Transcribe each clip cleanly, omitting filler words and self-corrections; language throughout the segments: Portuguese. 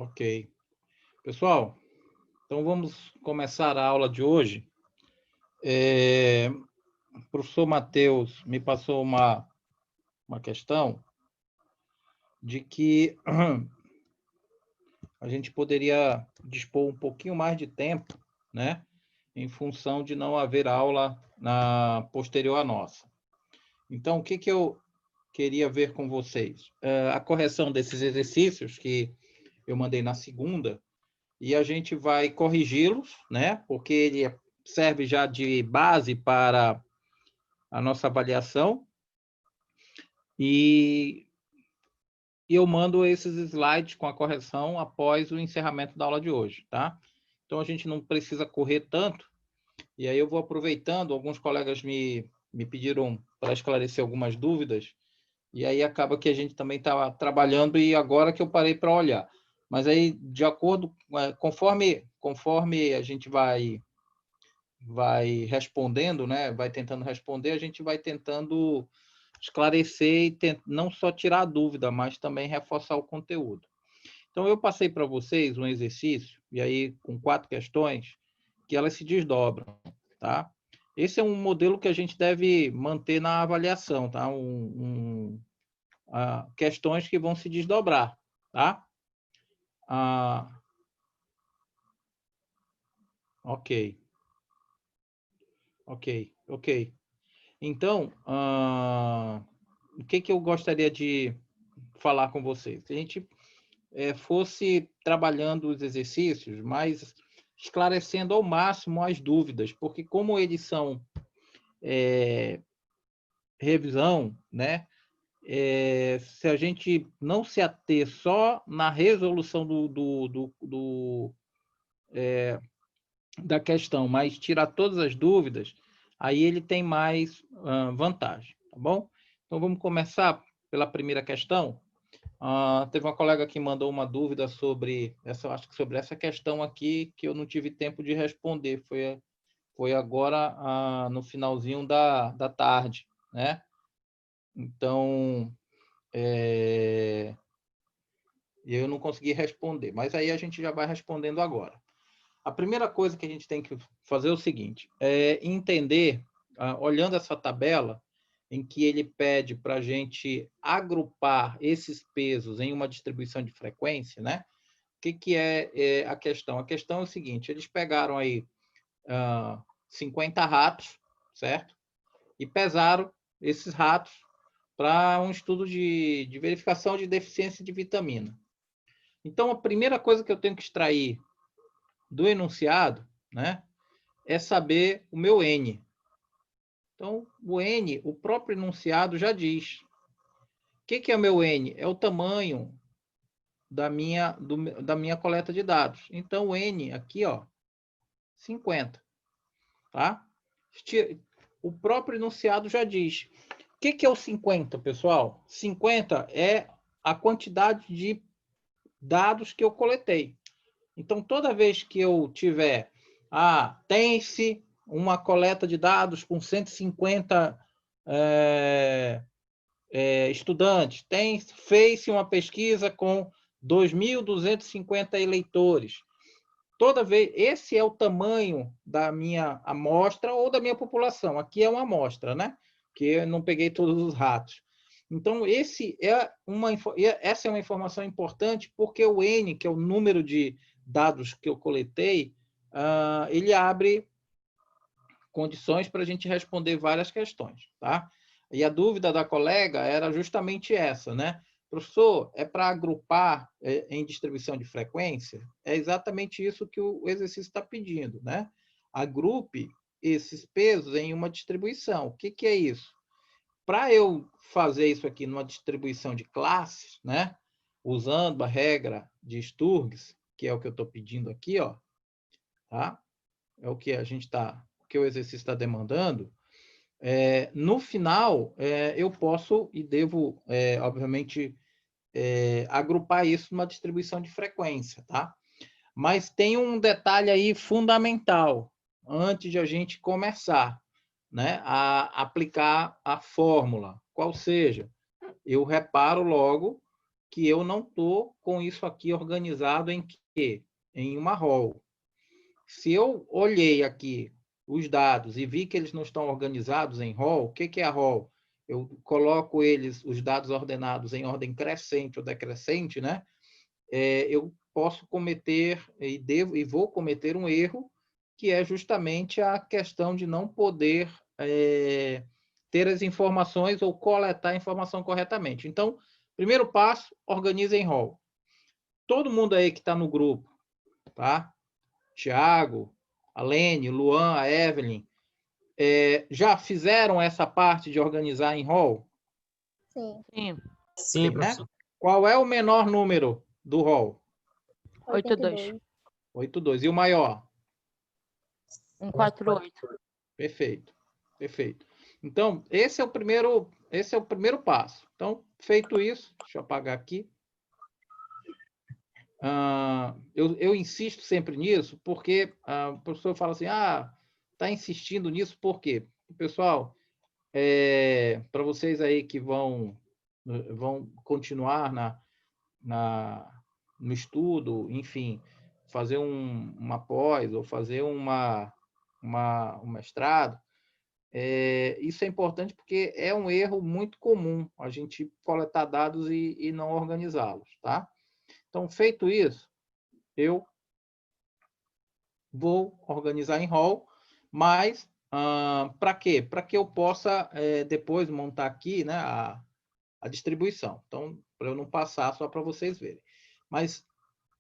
Ok. Pessoal, então vamos começar a aula de hoje. O professor Matheus me passou uma questão de que a gente poderia dispor um pouquinho mais de tempo, né? Em função de não haver aula posterior à nossa. Então, o que eu queria ver com vocês? A correção desses exercícios que eu mandei na segunda, e a gente vai corrigi-los, né? Porque ele serve já de base para a nossa avaliação. E eu mando esses slides com a correção após o encerramento da aula de hoje, tá? Então, a gente não precisa correr tanto. E aí eu vou aproveitando, alguns colegas me pediram para esclarecer algumas dúvidas, e aí acaba que a gente também está trabalhando e agora que eu parei para olhar. Mas aí, de acordo, conforme a gente vai respondendo, né? Vai tentando responder, a gente vai tentando esclarecer e não só tirar a dúvida, mas também reforçar o conteúdo. Então, eu passei para vocês um exercício, e aí com 4 questões, que elas se desdobram, tá? Esse é um modelo que a gente deve manter na avaliação, tá? Questões que vão se desdobrar, tá? Ok. Então, o que eu gostaria de falar com vocês? Se a gente fosse trabalhando os exercícios, mas esclarecendo ao máximo as dúvidas, porque como eles são revisão, né? Se a gente não se ater só na resolução da questão, mas tirar todas as dúvidas, aí ele tem mais vantagem, tá bom? Então, vamos começar pela primeira questão. Teve uma colega que mandou uma dúvida sobre essa questão aqui, que eu não tive tempo de responder. Foi agora no finalzinho da tarde, né? Então, eu não consegui responder, mas aí a gente já vai respondendo agora. A primeira coisa que a gente tem que fazer é o seguinte, é entender, olhando essa tabela, em que ele pede para a gente agrupar esses pesos em uma distribuição de frequência, né? O que é a questão? A questão é o seguinte, eles pegaram aí 50 ratos, certo? E pesaram esses ratos para um estudo de verificação de deficiência de vitamina. Então, a primeira coisa que eu tenho que extrair do enunciado, né, é saber o meu N. Então, o N, o próprio enunciado já diz. O que é o meu N? É o tamanho da minha coleta de dados. Então, o N aqui, ó, 50. Tá? O próprio enunciado já diz. O que é o 50, pessoal? 50 é a quantidade de dados que eu coletei. Então, toda vez que eu tiver, tem-se uma coleta de dados com 150 estudantes, fez-se uma pesquisa com 2.250 eleitores. Toda vez, esse é o tamanho da minha amostra ou da minha população. Aqui é uma amostra, né? Que eu não peguei todos os ratos. Então, essa é uma informação importante porque o N, que é o número de dados que eu coletei, ele abre condições para a gente responder várias questões, tá? E a dúvida da colega era justamente essa, né? Professor, é para agrupar em distribuição de frequência? É exatamente isso que o exercício está pedindo, né? Agrupe esses pesos em uma distribuição. O que é isso? Para eu fazer isso aqui numa distribuição de classes, né? Usando a regra de Sturges, que é o que eu estou pedindo aqui, ó, tá? É o que o exercício está demandando. No final, eu posso e devo, obviamente, agrupar isso numa distribuição de frequência, tá? Mas tem um detalhe aí fundamental, antes de a gente começar, né, a aplicar a fórmula. Qual seja, eu reparo logo que eu não estou com isso aqui organizado em quê? Em uma row. Se eu olhei aqui os dados e vi que eles não estão organizados em row, o que é a row? Eu coloco eles, os dados ordenados em ordem crescente ou decrescente, né? Eu posso cometer e vou cometer um erro, que é justamente a questão de não poder ter as informações ou coletar a informação corretamente. Então, primeiro passo, organize em rol. Todo mundo aí que está no grupo, tá? Tiago, a Lene, Luan, a Evelyn, já fizeram essa parte de organizar em rol? Sim. Sim. Sim, Né? professor. Qual é o menor número do rol? 82. 82. E o maior? 148. Perfeito. Perfeito. Então, esse é o primeiro passo. Então, feito isso, deixa eu apagar aqui. Eu insisto sempre nisso, porque o professor fala assim, está insistindo nisso por quê? Pessoal, para vocês aí que vão continuar no estudo, enfim, fazer uma pós ou fazer um mestrado, isso é importante porque é um erro muito comum a gente coletar dados e não organizá-los, tá? Então, feito isso, eu vou organizar em rol, mas para quê? Para que eu possa depois montar aqui, né, a distribuição. Então, para eu não passar só para vocês verem. Mas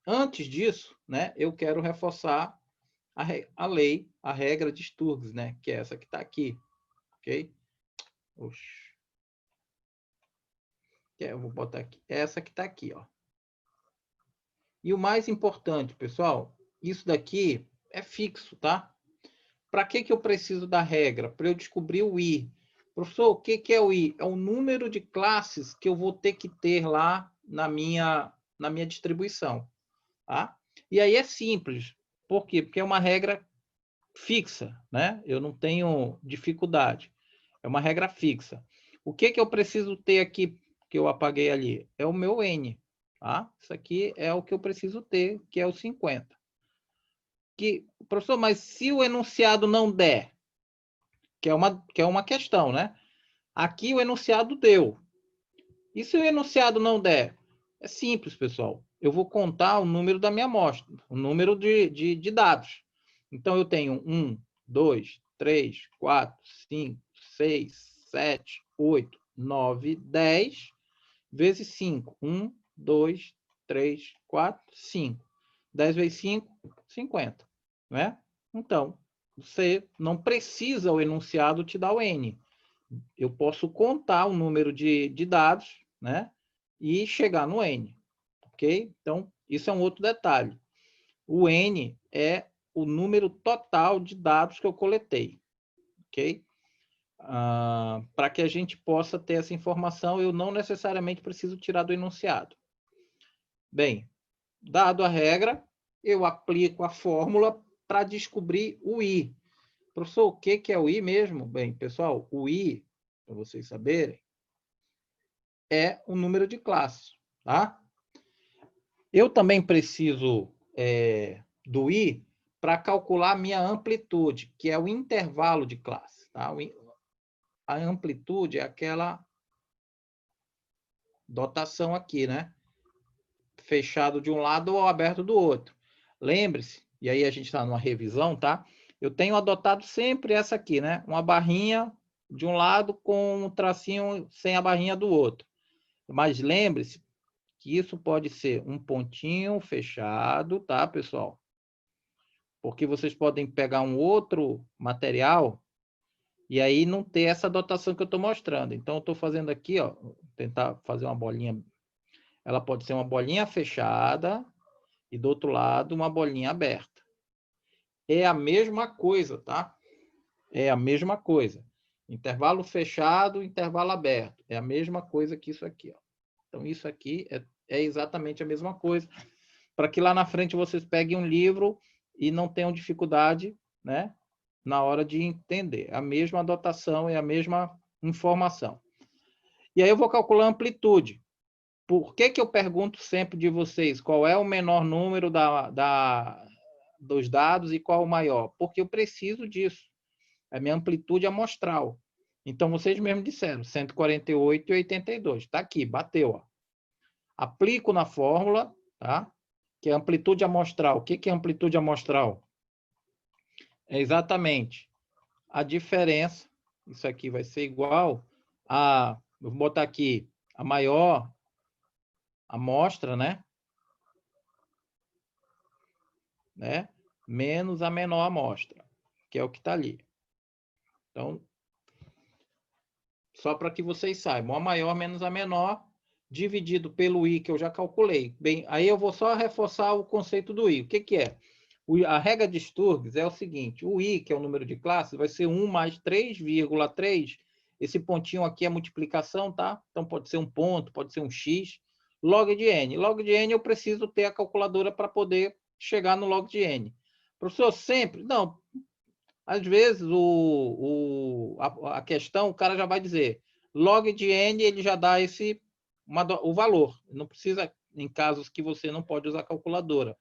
antes disso, né, eu quero reforçar a lei, a regra de Sturges, né, que é essa que está aqui, ok? Oxi. Eu vou botar aqui, essa que está aqui, ó. E o mais importante, pessoal, isso daqui é fixo, tá? Para que eu preciso da regra? Para eu descobrir o I. Professor, o que é o I? É o número de classes que eu vou ter que ter lá na minha distribuição. Tá? E aí é simples. Por quê? Porque é uma regra fixa, né? Eu não tenho dificuldade. É uma regra fixa. O que eu preciso ter aqui, que eu apaguei ali? É o meu N. Tá? Isso aqui é o que eu preciso ter, que é o 50. Professor, mas se o enunciado não der, que é uma questão, né? Aqui o enunciado deu. E se o enunciado não der? É simples, pessoal. Eu vou contar o número da minha amostra, o número de dados. Então, eu tenho 1, 2, 3, 4, 5, 6, 7, 8, 9, 10, vezes 5. 1, 2, 3, 4, 5. 10 vezes 5, 50. Né? Então, você não precisa o enunciado te dar o N. Eu posso contar o número de dados, né? E chegar no N, ok? Então, isso é um outro detalhe. O N é o número total de dados que eu coletei, ok? Para que a gente possa ter essa informação, eu não necessariamente preciso tirar do enunciado. Bem, dado a regra, eu aplico a fórmula para descobrir o I. Professor, o que é o I mesmo? Bem, pessoal, o I, para vocês saberem, é o número de classes, tá? Eu também preciso do I para calcular a minha amplitude, que é o intervalo de classe, tá? A amplitude é aquela dotação aqui, né? Fechado de um lado ou aberto do outro. Lembre-se, e aí a gente está numa revisão, tá? Eu tenho adotado sempre essa aqui, né? Uma barrinha de um lado com um tracinho sem a barrinha do outro. Mas lembre-se que isso pode ser um pontinho fechado, tá, pessoal? Porque vocês podem pegar um outro material e aí não ter essa dotação que eu estou mostrando. Então, eu estou fazendo aqui, ó, tentar fazer uma bolinha. Ela pode ser uma bolinha fechada e do outro lado uma bolinha aberta. É a mesma coisa, tá? É a mesma coisa. Intervalo fechado, intervalo aberto. É a mesma coisa que isso aqui, ó. Então, isso aqui é exatamente a mesma coisa. Para que lá na frente vocês peguem um livro e não tenham dificuldade, né, na hora de entender. A mesma dotação é a mesma informação. E aí eu vou calcular a amplitude. Por que eu pergunto sempre de vocês qual é o menor número dos dados e qual o maior? Porque eu preciso disso. É minha amplitude amostral. Então, vocês mesmos disseram, 148 e 82. Está aqui, bateu. Ó. Aplico na fórmula, tá? Que é amplitude amostral. O que é amplitude amostral? É exatamente a diferença. Isso aqui vai ser igual a... Eu vou botar aqui a maior amostra, né? Menos a menor amostra, que é o que está ali. Então, só para que vocês saibam, a maior menos a menor, dividido pelo I, que eu já calculei. Bem, aí eu vou só reforçar o conceito do I. O que é? A regra de Sturges é o seguinte, o I, que é o número de classes, vai ser 1 mais 3,3. Esse pontinho aqui é multiplicação, tá? Então, pode ser um ponto, pode ser um X. Log de N. Log de N eu preciso ter a calculadora para poder chegar no log de N. Professor, sempre? Não. Às vezes, a questão, o cara já vai dizer, log de N, ele já dá o valor. Não precisa, em casos que você não pode usar calculadora.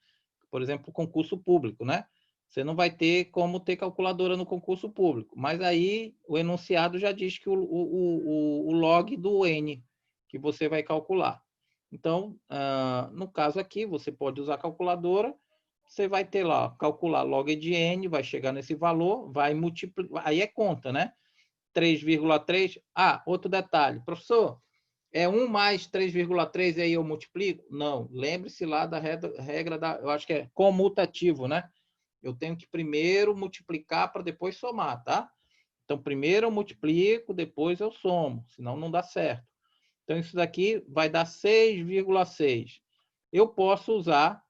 Por exemplo, concurso público, né? Você não vai ter como ter calculadora no concurso público. Mas aí, o enunciado já diz que o log do N, que você vai calcular. Então, no caso aqui, você pode usar calculadora, você vai ter lá, calcular log de N, vai chegar nesse valor, vai multiplicar, aí é conta, né? 3,3. Outro detalhe, professor, é 1 mais 3,3 e aí eu multiplico? Não, lembre-se lá da regra eu acho que é comutativo, né? Eu tenho que primeiro multiplicar para depois somar, tá? Então, primeiro eu multiplico, depois eu somo, senão não dá certo. Então, isso daqui vai dar 6,6. Eu posso usar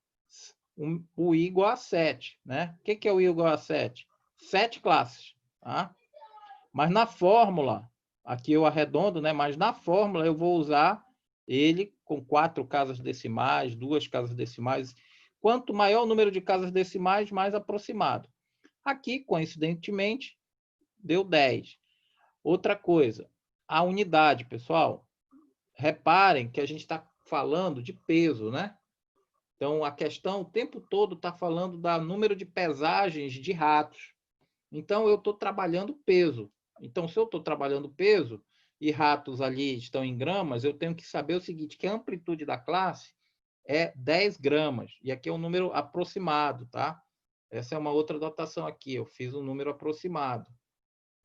o I igual a 7, né? O que é o I igual a 7? 7 classes, tá? Mas na fórmula, aqui eu arredondo, né? Mas na fórmula eu vou usar ele com 4 casas decimais, 2 casas decimais. Quanto maior o número de casas decimais, mais aproximado. Aqui, coincidentemente, deu 10. Outra coisa, a unidade, pessoal. Reparem que a gente está falando de peso, né? Então, a questão o tempo todo está falando do número de pesagens de ratos. Então, eu estou trabalhando peso. Então, se eu estou trabalhando peso e ratos ali estão em gramas, eu tenho que saber o seguinte, que a amplitude da classe é 10 gramas. E aqui é um número aproximado, tá? Essa é uma outra dotação aqui. Eu fiz um número aproximado.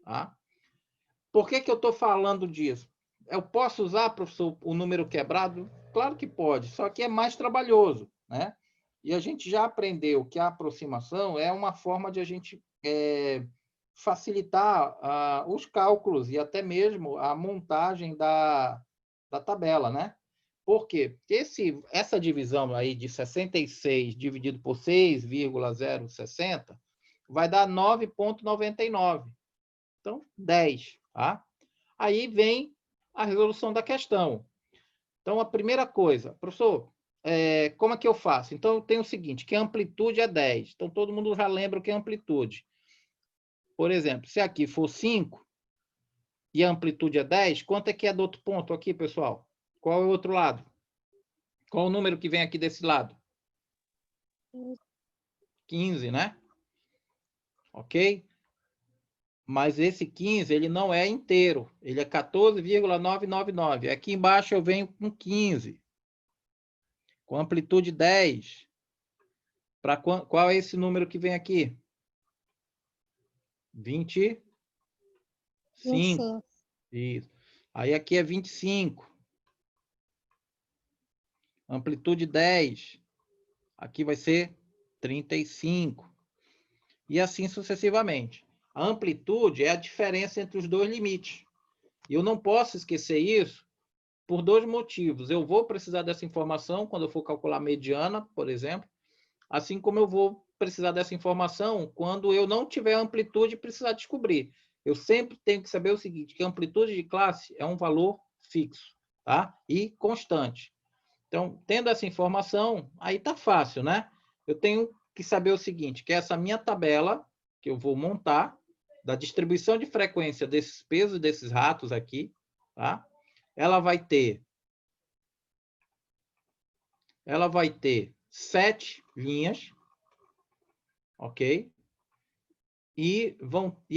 Tá? Por que eu estou falando disso? Eu posso usar, professor, o número quebrado? Claro que pode, só que é mais trabalhoso, né? E a gente já aprendeu que a aproximação é uma forma de a gente facilitar os cálculos e até mesmo a montagem da tabela, né? Por quê? Porque essa divisão aí de 66 dividido por 6,060 vai dar 9,99. Então, 10, tá? Aí vem a resolução da questão. Então, a primeira coisa, professor, como é que eu faço? Então, eu tenho o seguinte, que a amplitude é 10. Então, todo mundo já lembra o que é amplitude. Por exemplo, se aqui for 5 e a amplitude é 10, quanto é que é do outro ponto aqui, pessoal? Qual é o outro lado? Qual o número que vem aqui desse lado? 15, né? Ok? Mas esse 15, ele não é inteiro. Ele é 14,999. Aqui embaixo eu venho com 15. Com amplitude 10. Qual é esse número que vem aqui? 25. 25. Isso. Aí aqui é 25. Amplitude 10. Aqui vai ser 35. E assim sucessivamente. A amplitude é a diferença entre os dois limites. E eu não posso esquecer isso por dois motivos. Eu vou precisar dessa informação quando eu for calcular mediana, por exemplo, assim como eu vou precisar dessa informação quando eu não tiver amplitude e precisar descobrir. Eu sempre tenho que saber o seguinte, que a amplitude de classe é um valor fixo, tá? E constante. Então, tendo essa informação, aí tá fácil, né? Eu tenho que saber o seguinte, que essa minha tabela, que eu vou montar, da distribuição de frequência desses pesos desses ratos aqui, tá? Ela vai ter ela vai ter 7 linhas, ok? E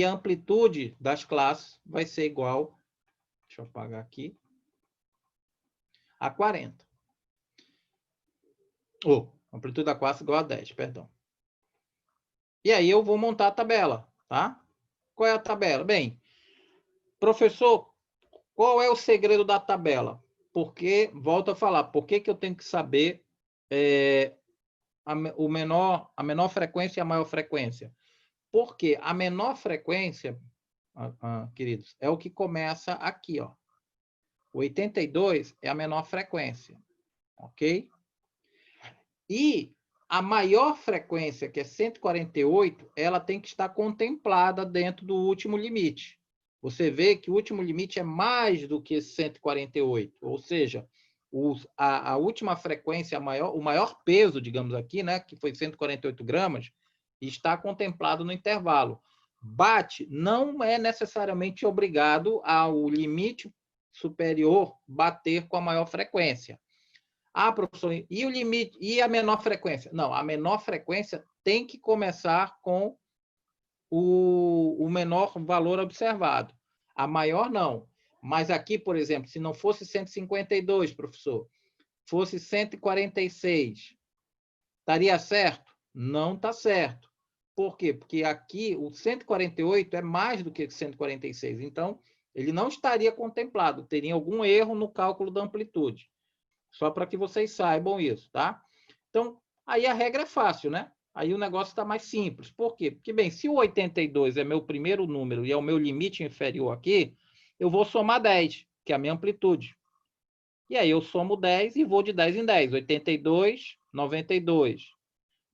a amplitude das classes vai ser igual, deixa eu apagar aqui, a 40. Amplitude da classe igual a 10, perdão. E aí eu vou montar a tabela, tá? Qual é a tabela? Bem, professor, qual é o segredo da tabela? Porque, volto a falar, por que eu tenho que saber a menor frequência e a maior frequência? Porque a menor frequência, queridos, é o que começa aqui, ó. O 82 é a menor frequência, ok? E a maior frequência, que é 148, ela tem que estar contemplada dentro do último limite. Você vê que o último limite é mais do que 148, ou seja, a última frequência, o maior peso, digamos aqui, né, que foi 148 gramas, está contemplado no intervalo. Bate, não é necessariamente obrigado ao limite superior bater com a maior frequência. Ah, professor, e o limite, e a menor frequência? Não, a menor frequência tem que começar com o menor valor observado. A maior, não. Mas aqui, por exemplo, se não fosse 152, professor, fosse 146, estaria certo? Não está certo. Por quê? Porque aqui o 148 é mais do que 146. Então, ele não estaria contemplado, teria algum erro no cálculo da amplitude. Só para que vocês saibam isso, tá? Então, aí a regra é fácil, né? Aí o negócio está mais simples. Por quê? Porque, bem, se o 82 é meu primeiro número e é o meu limite inferior aqui, eu vou somar 10, que é a minha amplitude. E aí eu somo 10 e vou de 10 em 10. 82, 92.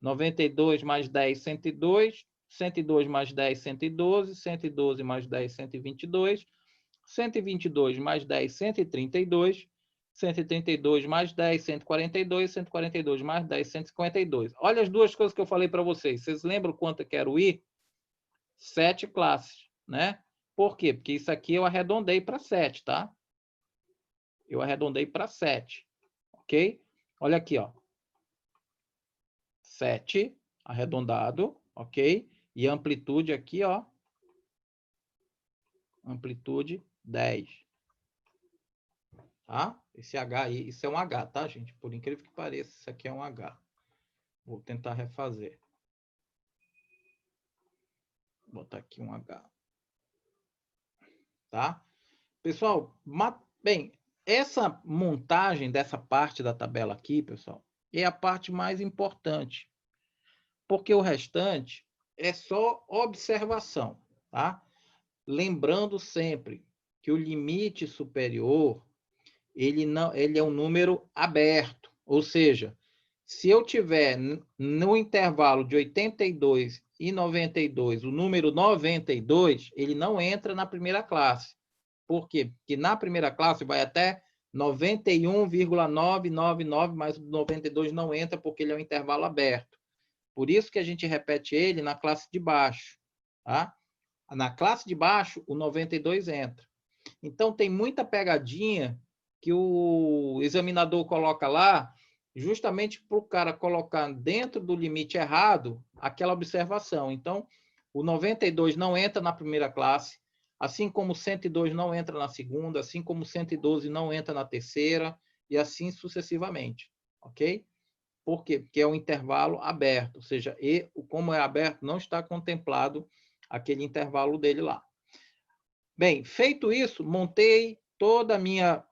92 mais 10, 102. 102 mais 10, 112. 112 mais 10, 122. 122 mais 10, 132. 132 mais 10, 142, 142 mais 10, 152. Olha as duas coisas que eu falei para vocês. Vocês lembram quanto que era o I? 7 classes, né? Por quê? Porque isso aqui eu arredondei para 7, tá? Eu arredondei para 7, ok? Olha aqui, ó. 7 arredondado, ok? E amplitude aqui, ó. Amplitude 10. Tá? Esse H aí, isso é um H, tá, gente? Por incrível que pareça, isso aqui é um H. Vou tentar refazer. Vou botar aqui um H. Tá? Pessoal, bem, essa montagem dessa parte da tabela aqui, pessoal, é a parte mais importante. Porque o restante é só observação, tá? Lembrando sempre que o limite superior, ele é um número aberto. Ou seja, se eu tiver no intervalo de 82 e 92, o número 92, ele não entra na primeira classe. Por quê? Porque na primeira classe vai até 91,999, mas o 92 não entra porque ele é um intervalo aberto. Por isso que a gente repete ele na classe de baixo. Tá? Na classe de baixo, o 92 entra. Então, tem muita pegadinha que o examinador coloca lá, justamente para o cara colocar dentro do limite errado aquela observação. Então, o 92 não entra na primeira classe, assim como o 102 não entra na segunda, assim como o 112 não entra na terceira, e assim sucessivamente. Ok? Por quê? Porque é um intervalo aberto, ou seja, como é aberto, não está contemplado aquele intervalo dele lá. Bem, feito isso, montei minha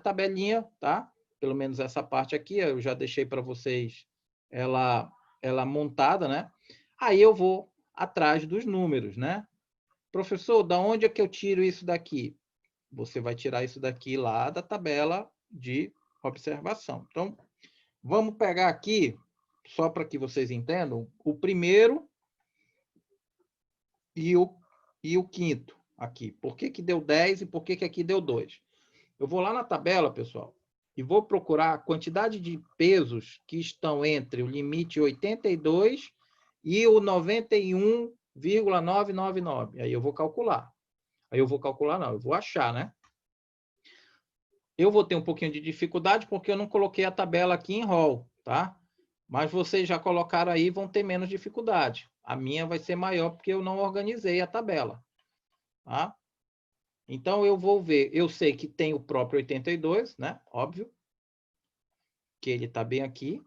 tabelinha, tá? Pelo menos essa parte aqui, eu já deixei para vocês ela montada, né? Aí eu vou atrás dos números, né? Professor, da onde é que eu tiro isso daqui? Você vai tirar isso daqui lá da tabela de observação. Então, vamos pegar aqui, só para que vocês entendam, o primeiro e o quinto aqui. Por que que deu 10 e por que que aqui deu 2? Eu vou lá na tabela, pessoal, e vou procurar a quantidade de pesos que estão entre o limite 82 e o 91,999. Aí eu vou calcular. Aí eu vou calcular, não, eu vou achar, né? Eu vou ter um pouquinho de dificuldade porque eu não coloquei a tabela aqui em roll, tá? Mas vocês já colocaram aí, vão ter menos dificuldade. A minha vai ser maior porque eu não organizei a tabela, tá? Então, eu vou ver. Eu sei que tem o próprio 82, né? Óbvio. Que ele está bem aqui.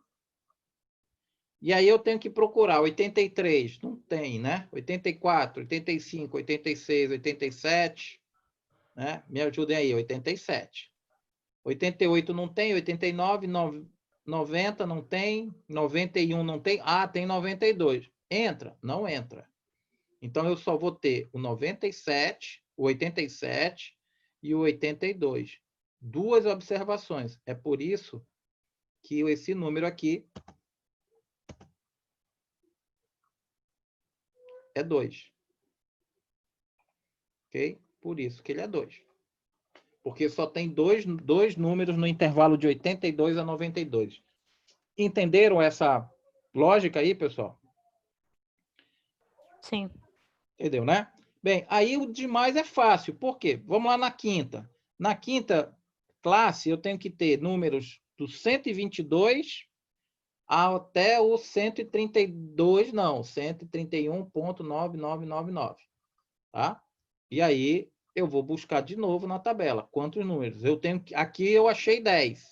E aí eu tenho que procurar 83. Não tem, né? 84, 85, 86, 87. Né? Me ajudem aí, 87. 88 não tem, 89, 90 não tem, 91 não tem. Ah, tem 92. Entra? Não entra. Então, eu só vou ter o 97, o 87 e o 82. Duas observações. É por isso que esse número aqui é 2. Ok? Por isso que ele é 2. Porque só tem dois números no intervalo de 82 a 92. Entenderam essa lógica aí, pessoal? Sim. Entendeu, né? Bem, aí o demais é fácil. Por quê? Vamos lá na quinta. Na quinta classe, eu tenho que ter números do 122 até o 132, não, 131.9999, tá? E aí eu vou buscar de novo na tabela quantos números. Eu tenho aqui eu achei 10.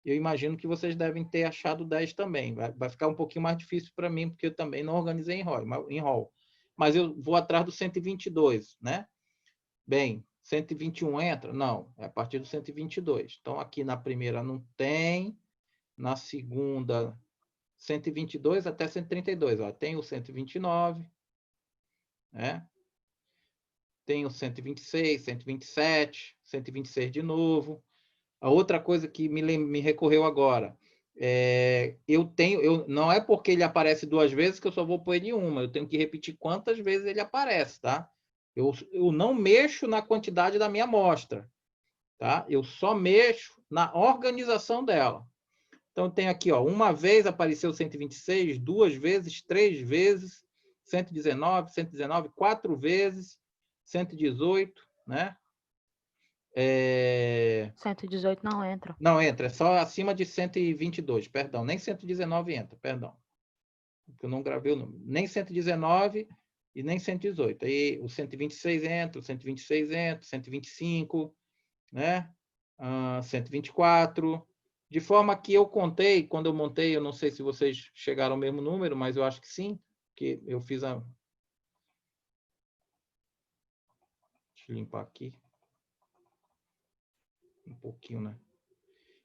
Eu imagino que vocês devem ter achado 10 também. Vai ficar um pouquinho mais difícil para mim, porque eu também não organizei em roll. Mas eu vou atrás do 122, né? Bem, 121 entra? Não, é a partir do 122. Então, aqui na primeira não tem, na segunda, 122 até 132. Ó, tem o 129, né? Tem o 126, 127, 126 de novo. A outra coisa que me recorreu agora, não é porque ele aparece duas vezes que eu só vou pôr ele em uma, eu tenho que repetir quantas vezes ele aparece, tá? Eu não mexo na quantidade da minha amostra, tá? Eu só mexo na organização dela. Então, tem aqui, ó, uma vez apareceu 126, duas vezes, três vezes, 119, 119, quatro vezes, 118, né? 118 não entra. Não entra, é só acima de 122, perdão, nem 119 entra, perdão. Porque eu não gravei o número. Nem 119 e nem 118. Aí o 126 entra, o 126 entra, 125, né? 124. De forma que eu contei, quando eu montei, eu não sei se vocês chegaram ao mesmo número, mas eu acho que sim, que eu fiz a... Deixa eu limpar aqui. Um pouquinho, né?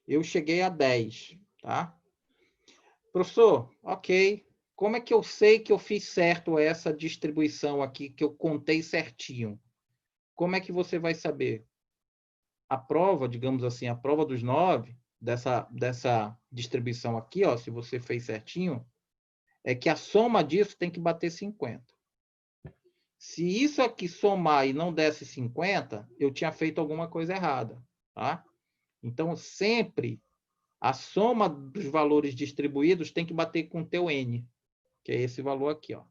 Eu cheguei a 10, tá? Professor, ok. Como é que eu sei que eu fiz certo essa distribuição aqui, que eu contei certinho? Como é que você vai saber? A prova, digamos assim, a prova dos 9, dessa distribuição aqui, ó, se você fez certinho, é que a soma disso tem que bater 50. Se isso aqui somar e não desse 50, eu tinha feito alguma coisa errada, tá? Então, sempre a soma dos valores distribuídos tem que bater com o teu N, que é esse valor aqui, ó.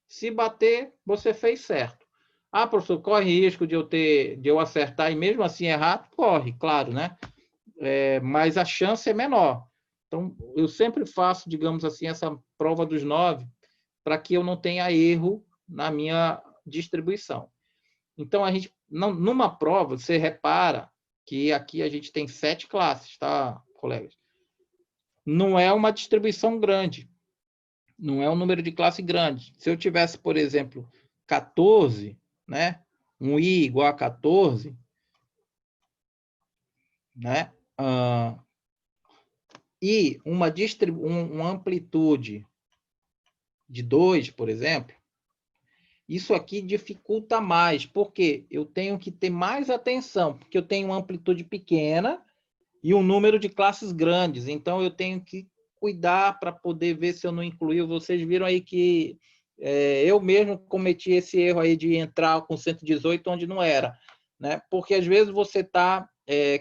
Se bater, você fez certo. Ah, professor, corre risco de eu acertar e mesmo assim errar? Corre, claro, né? Mas a chance é menor. Então, eu sempre faço, digamos assim, essa prova dos 9 para que eu não tenha erro na minha distribuição. Então, a gente, numa prova, você repara que aqui a gente tem 7 classes, tá, colegas? Não é uma distribuição grande. Não é um número de classe grande. Se eu tivesse, por exemplo, 14, né? Um I igual a 14, né? E uma amplitude de 2, por exemplo, isso aqui dificulta mais, porque eu tenho que ter mais atenção, porque eu tenho uma amplitude pequena e um número de classes grandes, então eu tenho que cuidar para poder ver se eu não incluí. Vocês viram aí que eu mesmo cometi esse erro aí de entrar com 118 onde não era, né? Porque às vezes você está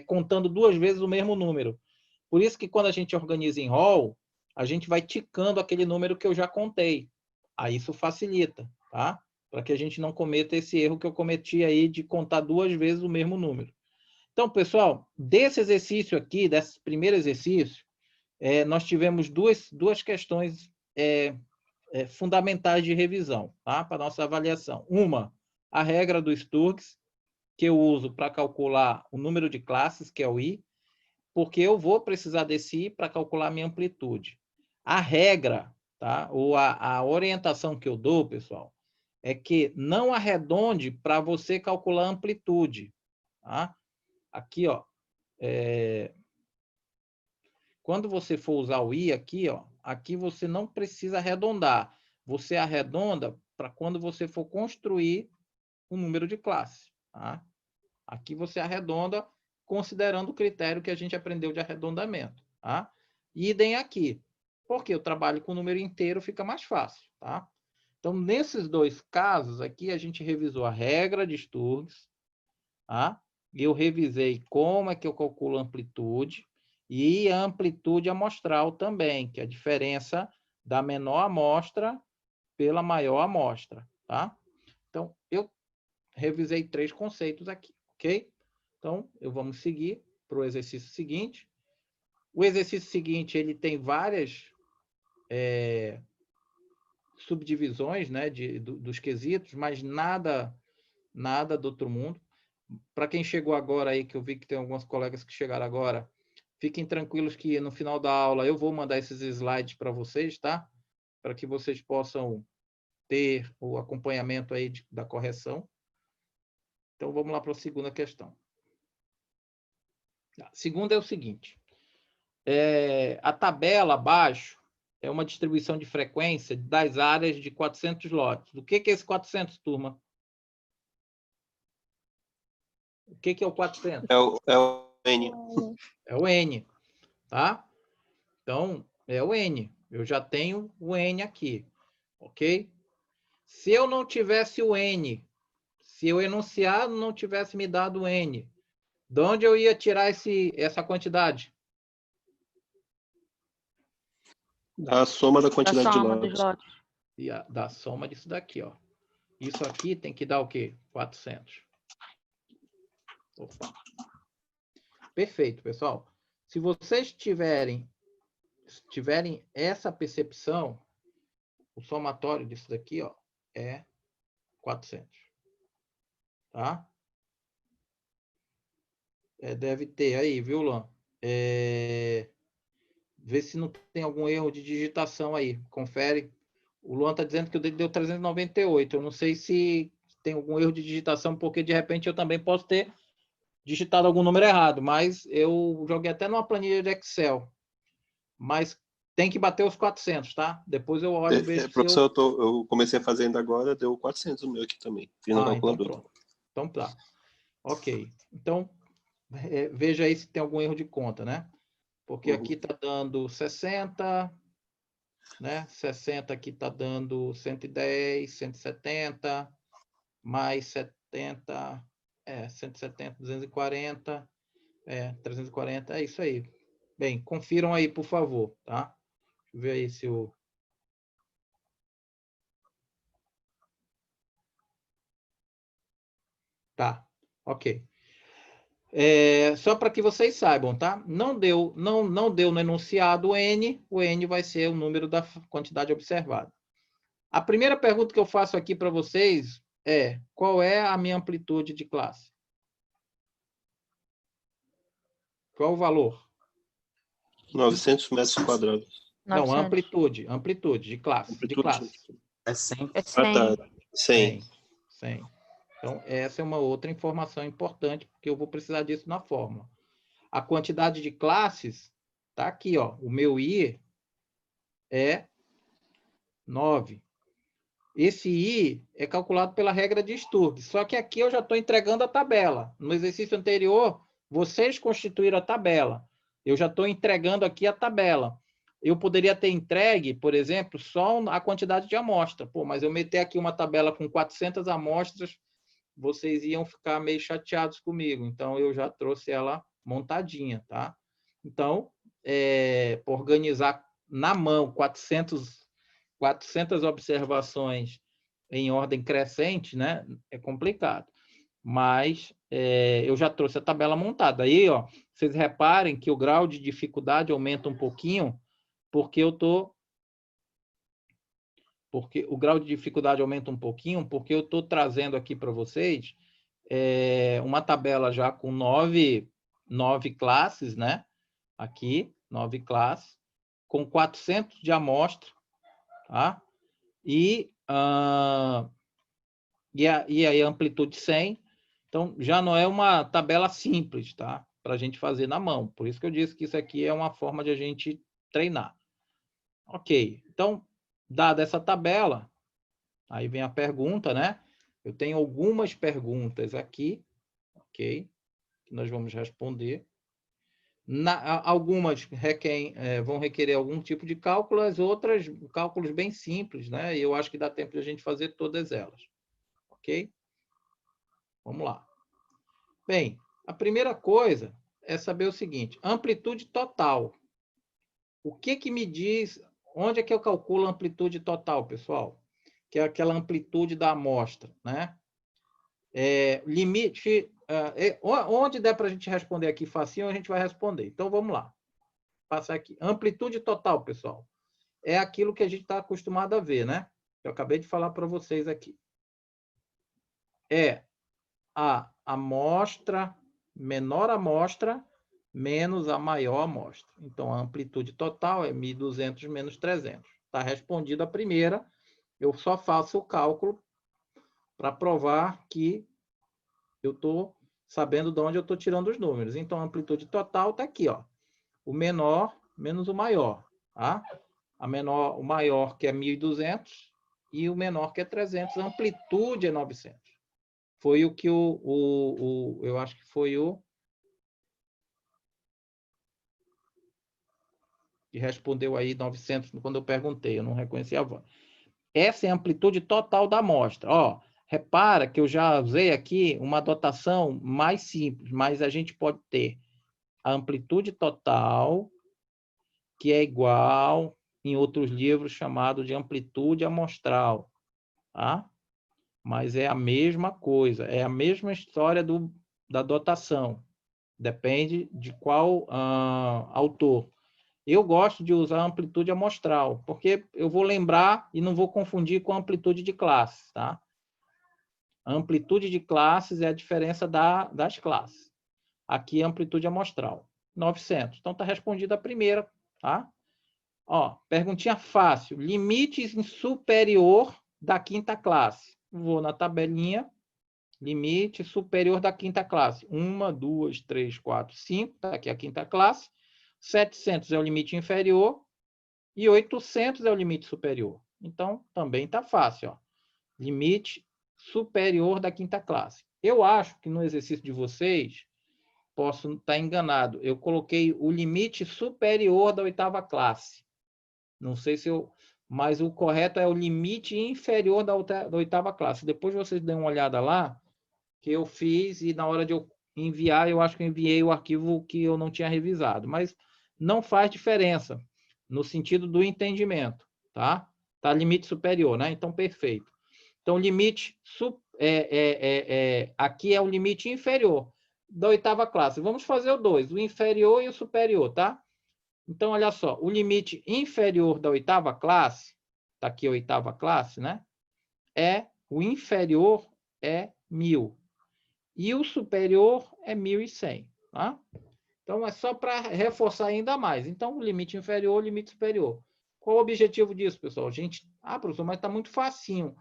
contando duas vezes o mesmo número. Por isso que quando a gente organiza em roll, a gente vai ticando aquele número que eu já contei. Aí isso facilita, tá? Para que a gente não cometa esse erro que eu cometi aí de contar duas vezes o mesmo número. Então, pessoal, desse exercício aqui, desse primeiro exercício, nós tivemos duas questões fundamentais de revisão, tá? Para a nossa avaliação. Uma, a regra do Sturges, que eu uso para calcular o número de classes, que é o I, porque eu vou precisar desse I para calcular a minha amplitude. A regra, tá? Ou a orientação que eu dou, pessoal, é que não arredonde para você calcular a amplitude. Tá? Aqui, ó, quando você for usar o I aqui, ó, aqui você não precisa arredondar. Você arredonda para quando você for construir o número de classe. Tá? Aqui você arredonda considerando o critério que a gente aprendeu de arredondamento. Tá? Idem aqui. Porque eu trabalho com o número inteiro, fica mais fácil. Tá? Então, nesses dois casos aqui, a gente revisou a regra de Sturges. Tá? E eu revisei como é que eu calculo a amplitude e a amplitude amostral também, que é a diferença da menor amostra pela maior amostra. Tá? Então, eu revisei 3 conceitos aqui, ok? Então, vamos seguir para o exercício seguinte. O exercício seguinte, ele tem várias subdivisões, né, dos quesitos, mas nada do outro mundo. Para quem chegou agora aí, que eu vi que tem alguns colegas que chegaram agora, fiquem tranquilos que no final da aula eu vou mandar esses slides para vocês, tá? Para que vocês possam ter o acompanhamento aí da correção. Então, vamos lá para a segunda questão. A segunda é o seguinte. A tabela abaixo é uma distribuição de frequência das áreas de 400 lotes. O que é esse 400, turma? O que é o 400? É o N. É o N, tá? Então, é o N. Eu já tenho o N aqui, ok? Se eu não tivesse o N, se o enunciado não tivesse me dado o N, de onde eu ia tirar essa quantidade? Da soma da quantidade de lotes. Da soma disso daqui, ó. Isso aqui tem que dar o quê? 400. Opa. Perfeito, pessoal. Se vocês tiverem essa percepção, o somatório disso daqui, ó, é 400. Tá? Deve ter aí, viu, Luan? Vê se não tem algum erro de digitação aí. Confere. O Luan está dizendo que o dele deu 398. Eu não sei se tem algum erro de digitação, porque de repente eu também posso ter digitado algum número errado, mas eu joguei até numa planilha de Excel. Mas tem que bater os 400, tá? Depois eu olho e vejo professor, eu comecei a fazer ainda agora, deu 400 o meu aqui também. Fiz no calculador. Então pronto. Então tá. Ok. Então, veja aí se tem algum erro de conta, né? Porque aqui está dando 60, né? 60 aqui está dando 110, 170, mais 70, 170, 240, 340, é isso aí. Bem, confiram aí, por favor, tá? Deixa eu ver aí se o... Tá, ok. Só para que vocês saibam, tá? Não deu no enunciado o N vai ser o número da quantidade observada. A primeira pergunta que eu faço aqui para vocês é: qual é a minha amplitude de classe? Qual o valor? 900 metros quadrados. Não, amplitude de classe. Amplitude. É 100. É 100. Ah, tá. 100. 100. Então, essa é uma outra informação importante, porque eu vou precisar disso na fórmula. A quantidade de classes está aqui, ó. O meu I é 9. Esse I é calculado pela regra de Sturges. Só que aqui eu já estou entregando a tabela. No exercício anterior, vocês constituíram a tabela. Eu já estou entregando aqui a tabela. Eu poderia ter entregue, por exemplo, só a quantidade de amostra. Pô, mas eu meter aqui uma tabela com 400 amostras, vocês iam ficar meio chateados comigo. Então, eu já trouxe ela montadinha, tá? Então, organizar na mão 400 observações em ordem crescente, né? É complicado. Mas eu já trouxe a tabela montada. Aí, ó, vocês reparem que o grau de dificuldade aumenta um pouquinho, porque o grau de dificuldade aumenta um pouquinho, porque eu estou trazendo aqui para vocês uma tabela já com nove classes, né? Aqui, 9 classes, com 400 de amostra, tá? E aí a amplitude 100. Então, já não é uma tabela simples, tá? Para a gente fazer na mão. Por isso que eu disse que isso aqui é uma forma de a gente treinar. Ok. Então, dada essa tabela, aí vem a pergunta, né? Eu tenho algumas perguntas aqui, ok? Que nós vamos responder. Algumas vão requerer algum tipo de cálculo, as outras, cálculos bem simples, né? E eu acho que dá tempo de a gente fazer todas elas. Ok? Vamos lá. Bem, a primeira coisa é saber o seguinte: amplitude total. O que me diz, onde é que eu calculo a amplitude total, pessoal? Que é aquela amplitude da amostra, né? Limite, onde der para a gente responder aqui facinho, a gente vai responder. Então, vamos lá. Passar aqui. Amplitude total, pessoal. É aquilo que a gente está acostumado a ver, né? Eu acabei de falar para vocês aqui. É a amostra, menor amostra, menos a maior amostra. Então, a amplitude total é 1.200 menos 300. Está respondida a primeira. Eu só faço o cálculo para provar que eu estou sabendo de onde eu estou tirando os números. Então, a amplitude total está aqui, ó. O menor menos o maior, tá? O maior que é 1.200 e o menor que é 300. A amplitude é 900. Foi o que eu acho que foi o que respondeu aí 900 quando eu perguntei, eu não reconheci a voz. Essa é a amplitude total da amostra. Ó, repara que eu já usei aqui uma dotação mais simples, mas a gente pode ter a amplitude total, que é igual em outros livros chamado de amplitude amostral, tá? Mas é a mesma coisa, é a mesma história da dotação. Depende de qual autor. Eu gosto de usar a amplitude amostral, porque eu vou lembrar e não vou confundir com a amplitude de classes, tá? A amplitude de classes é a diferença das classes. Aqui é a amplitude amostral, 900. Então, está respondida a primeira, tá? Ó, perguntinha fácil. Limites em superior da quinta classe. Vou na tabelinha. Limite superior da quinta classe. 1, 2, 3, 4, 5. Está aqui a quinta classe. 700 é o limite inferior. E 800 é o limite superior. Então, também está fácil. Ó. Limite superior da quinta classe. Eu acho que no exercício de vocês, posso estar enganado. Eu coloquei o limite superior da oitava classe. Não sei se eu... Mas o correto é o limite inferior da oitava classe. Depois vocês dêem uma olhada lá, que eu fiz, e na hora de eu enviar, eu acho que eu enviei o arquivo que eu não tinha revisado. Mas não faz diferença no sentido do entendimento, tá? Tá limite superior, né? Então, perfeito. Então, limite aqui é o limite inferior da oitava classe. Vamos fazer o 2, o inferior e o superior, tá? Então, olha só, o limite inferior da oitava classe, está aqui a oitava classe, né? O inferior é 1.000. E o superior é 1.100, tá? Então, é só para reforçar ainda mais. Então, o limite inferior, o limite superior. Qual o objetivo disso, pessoal? Gente, professor, mas está muito facinho.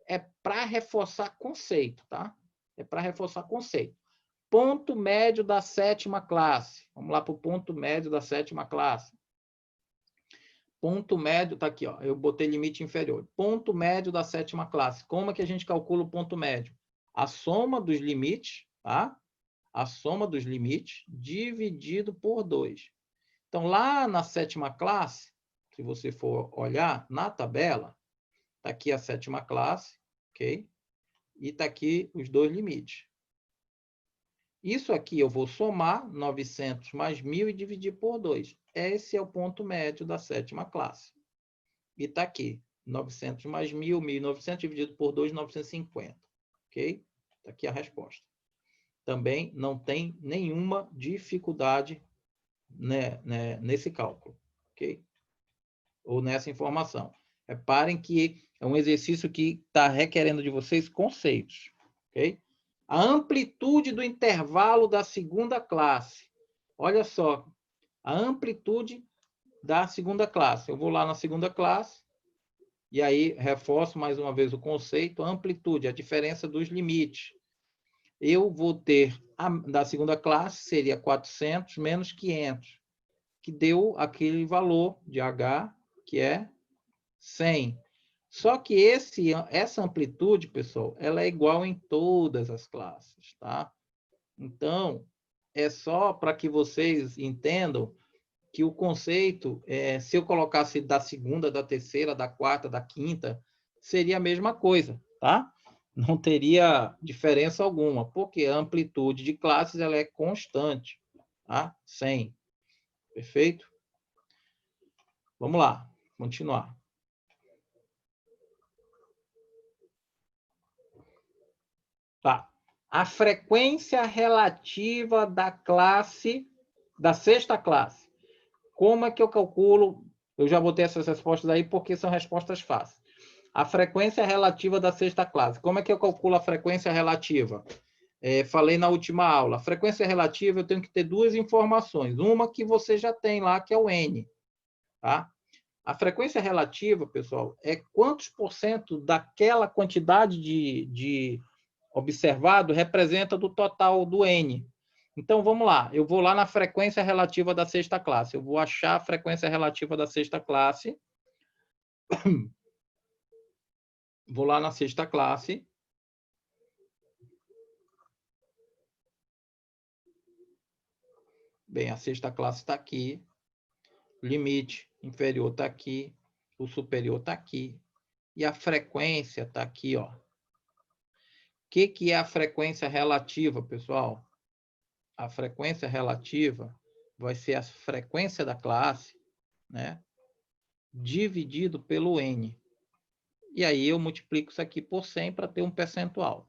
É para reforçar conceito, tá? É para reforçar conceito. Ponto médio da sétima classe. Vamos lá para o ponto médio da sétima classe. Ponto médio, está aqui, ó, eu botei limite inferior. Ponto médio da sétima classe. Como é que a gente calcula o ponto médio? A soma dos limites, tá? A soma dos limites dividido por 2. Então, lá na sétima classe, se você for olhar na tabela, está aqui a sétima classe, ok? E está aqui os dois limites. Isso aqui eu vou somar 900 mais 1.000 e dividir por 2. Esse é o ponto médio da sétima classe. E está aqui, 900 mais 1.000, 1.900 dividido por 2, 950. Ok? Está aqui a resposta. também não tem nenhuma dificuldade, né, nesse cálculo, ok? Ou nessa informação. Reparem que é um exercício que está requerendo de vocês conceitos, ok? A amplitude do intervalo da segunda classe. Olha só, a amplitude da segunda classe. Eu vou lá na segunda classe, e aí reforço mais uma vez o conceito, a amplitude, a diferença dos limites. Eu vou ter, da segunda classe, seria 400 menos 500, que deu aquele valor de H, que é 100. Só que essa amplitude, pessoal, ela é igual em todas as classes, tá? Então, é só para que vocês entendam que o conceito, se eu colocasse da segunda, da terceira, da quarta, da quinta, seria a mesma coisa, tá? Não teria diferença alguma, porque a amplitude de classes ela é constante, tá? 100. Perfeito? Vamos lá, continuar. Tá. A frequência relativa da classe, da sexta classe. Como é que eu calculo? Eu já botei essas respostas aí porque são respostas fáceis. A frequência relativa da sexta classe. Como é que eu calculo a frequência relativa? Falei na última aula. A frequência relativa eu tenho que ter duas informações. Uma que você já tem lá, que é o N. Tá? A frequência relativa, pessoal, é quantos por cento daquela quantidade de observado representa do total do N. Então, vamos lá. Eu vou lá na frequência relativa da sexta classe. Eu vou achar a frequência relativa da sexta classe. Vou lá na sexta classe. Bem, a sexta classe está aqui. O limite inferior está aqui. O superior está aqui. E a frequência está aqui, ó. O que é a frequência relativa, pessoal? A frequência relativa vai ser a frequência da classe, né? Dividido pelo N. E aí eu multiplico isso aqui por 100 para ter um percentual.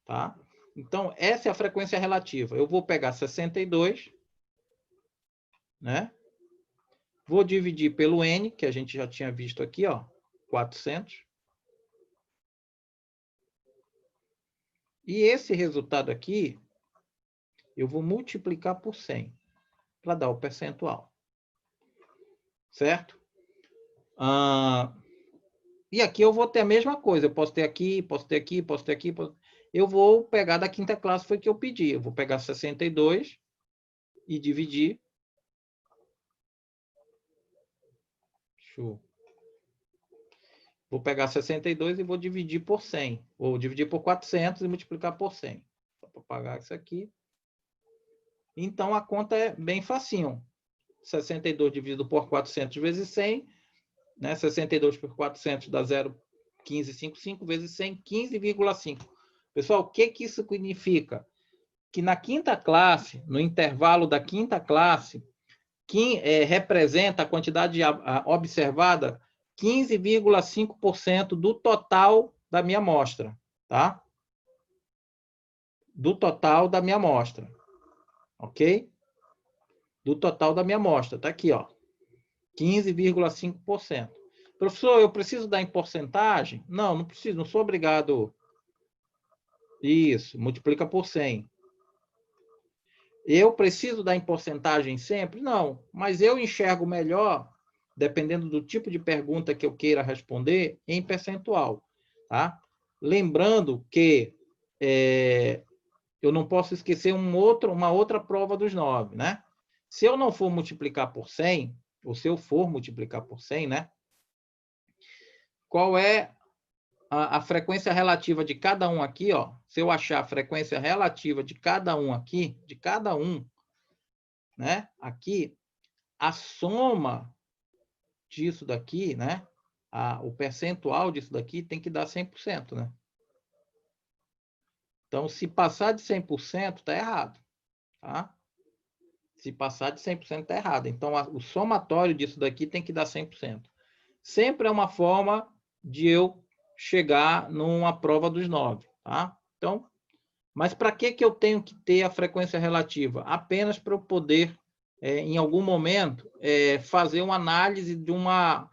Tá? Então, essa é a frequência relativa. Eu vou pegar 62, né? Vou dividir pelo N, que a gente já tinha visto aqui, ó, 400. E esse resultado aqui, eu vou multiplicar por 100, para dar o percentual. Certo? E aqui eu vou ter a mesma coisa. Eu posso ter aqui, posso ter aqui, posso ter aqui. Eu vou pegar da quinta classe, foi o que eu pedi. Eu vou pegar 62 e dividir. Show. Vou pegar 62 e vou dividir por 100. Ou dividir por 400 e multiplicar por 100. Só para pagar isso aqui. Então, a conta é bem facinho. 62 dividido por 400 vezes 100. Né? 62 por 400 dá 0,1555 vezes 100, 15,5. Pessoal, o que isso significa? Que na quinta classe, no intervalo da quinta classe, representa a quantidade observada 15,5% do total da minha amostra, tá? Do total da minha amostra, ok? Do total da minha amostra, tá aqui, ó, 15,5%. Professor, eu preciso dar em porcentagem? Não, não preciso, não sou obrigado. Isso, multiplica por 100. Eu preciso dar em porcentagem sempre? Não, mas eu enxergo melhor, dependendo do tipo de pergunta que eu queira responder, em percentual. Tá? Lembrando que eu não posso esquecer uma outra prova dos 9. Né? Se eu não for multiplicar por 100, ou se eu for multiplicar por 100, né? Qual é a frequência relativa de cada um aqui? Ó, se eu achar a frequência relativa de cada um aqui, de cada um, né? Aqui, a soma disso daqui, né? O percentual disso daqui tem que dar 100%, né? Então, se passar de 100%, está errado, tá? Se passar de 100%, está errado. Então, o somatório disso daqui tem que dar 100%. Sempre é uma forma de eu chegar numa prova dos 9. tá? Então, mas para que eu tenho que ter a frequência relativa? Apenas para eu poder, em algum momento, fazer uma análise de uma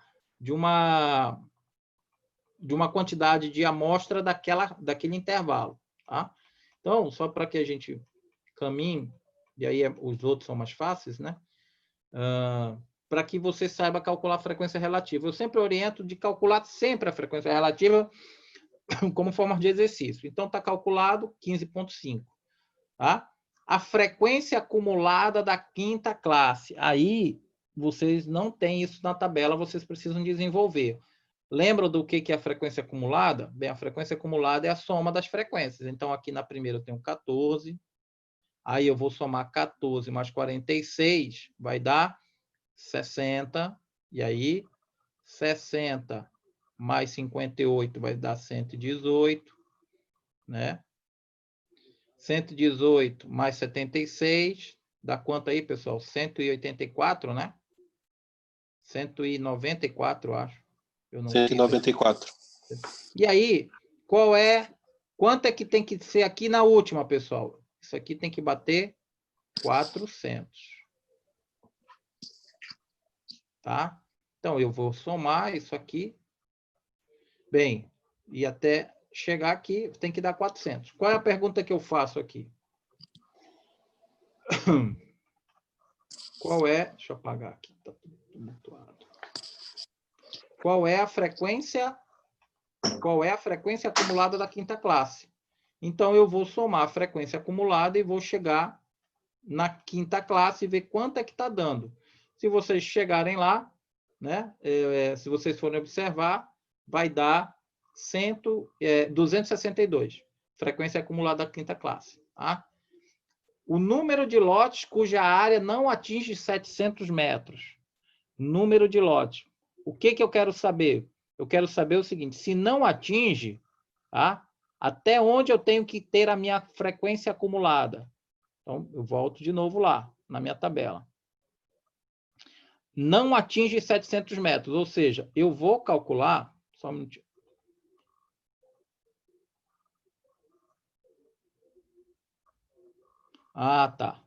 quantidade de amostra daquele intervalo. Tá? Então, só para que a gente caminhe, e aí os outros são mais fáceis, né? Para que você saiba calcular a frequência relativa. Eu sempre oriento de calcular sempre a frequência relativa como forma de exercício. Então, está calculado 15,5. Tá? A frequência acumulada da quinta classe. Aí, vocês não têm isso na tabela, vocês precisam desenvolver. Lembram do que é a frequência acumulada? Bem, a frequência acumulada é a soma das frequências. Então, aqui na primeira eu tenho 14. Aí eu vou somar 14 mais 46, vai dar 60. E aí, 60 mais 58 vai dar 118, né? 118 mais 76, dá quanto aí, pessoal? 184, né? 194, acho. Eu não 194. E aí, quanto é que tem que ser aqui na última, pessoal? Isso aqui tem que bater 400. Tá? Então, eu vou somar isso aqui. Bem, e até chegar aqui, tem que dar 400. Qual é a pergunta que eu faço aqui? Qual é... Deixa eu apagar aqui, está tudo tumultuado. Qual é a frequência acumulada da quinta classe? Então, eu vou somar a frequência acumulada e vou chegar na quinta classe e ver quanto é que está dando. Se vocês chegarem lá, né, se vocês forem observar, vai dar 262, frequência acumulada da quinta classe. Tá? O número de lotes cuja área não atinge 700 metros. Número de lotes. O que eu quero saber? Eu quero saber o seguinte, se não atinge, tá? Até onde eu tenho que ter a minha frequência acumulada? Então, eu volto de novo lá, na minha tabela. Não atinge 700 metros, ou seja, eu vou calcular... Só um minutinho. Ah, tá.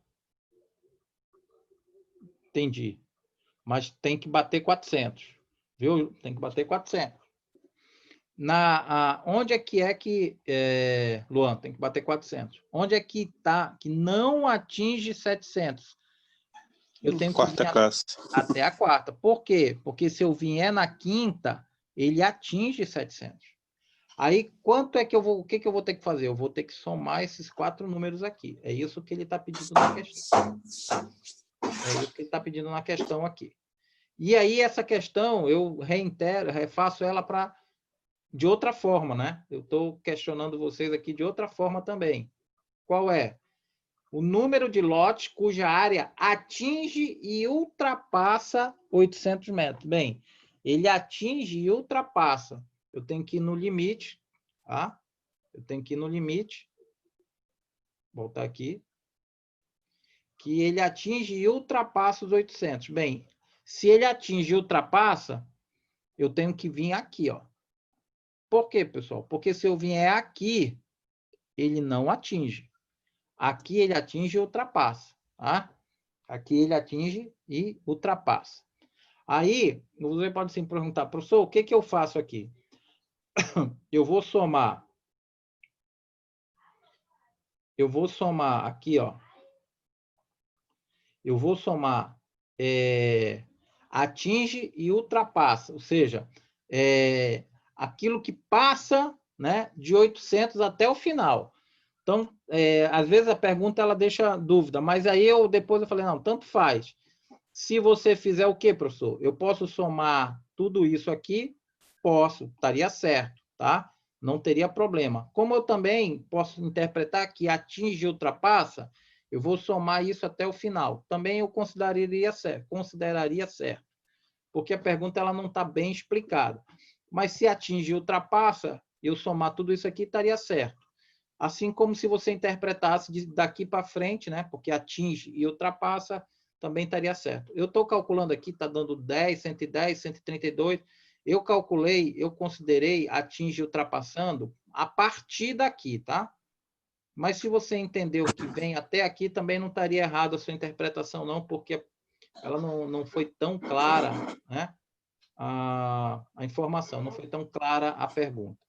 Entendi. Mas tem que bater 400. Viu? Tem que bater 400. Onde é que Luan, tem que bater 400. Onde é que está que não atinge 700? Eu tenho que vir até a quarta. Por quê? Porque se eu vier na quinta, ele atinge 700. Aí, quanto é que o que eu vou ter que fazer? Eu vou ter que somar esses 4 números aqui. É isso que ele está pedindo na questão. Tá? É isso que ele está pedindo na questão aqui. E aí, essa questão, eu refaço ela de outra forma, né? Eu estou questionando vocês aqui de outra forma também. Qual é? O número de lotes cuja área atinge e ultrapassa 800 metros. Bem, ele atinge e ultrapassa. Eu tenho que ir no limite, tá? Eu tenho que ir no limite. Voltar aqui. Que ele atinge e ultrapassa os 800. Bem, se ele atinge e ultrapassa, eu tenho que vir aqui, ó. Por quê, pessoal? Porque se eu vier aqui, ele não atinge. Aqui ele atinge e ultrapassa. Tá? Aqui ele atinge e ultrapassa. Aí, você pode se perguntar, professor, o que eu faço aqui? Eu vou somar aqui, ó. Eu vou somar atinge e ultrapassa, ou seja, aquilo que passa, né, de 800 até o final. Então, às vezes a pergunta ela deixa dúvida, mas aí depois eu falei, não, tanto faz. Se você fizer o quê, professor? Eu posso somar tudo isso aqui? Posso, estaria certo, tá? Não teria problema. Como eu também posso interpretar que atinge e ultrapassa, eu vou somar isso até o final. Também eu consideraria certo, porque a pergunta ela não está bem explicada. Mas se atinge e ultrapassa, eu somar tudo isso aqui estaria certo. Assim como se você interpretasse daqui para frente, né? Porque atinge e ultrapassa, também estaria certo. Eu estou calculando aqui, está dando 10, 110, 132. Eu considerei atinge ultrapassando a partir daqui, tá? Mas se você entendeu que vem até aqui, também não estaria errado a sua interpretação, não, porque ela não foi tão clara, né? A informação, não foi tão clara a pergunta.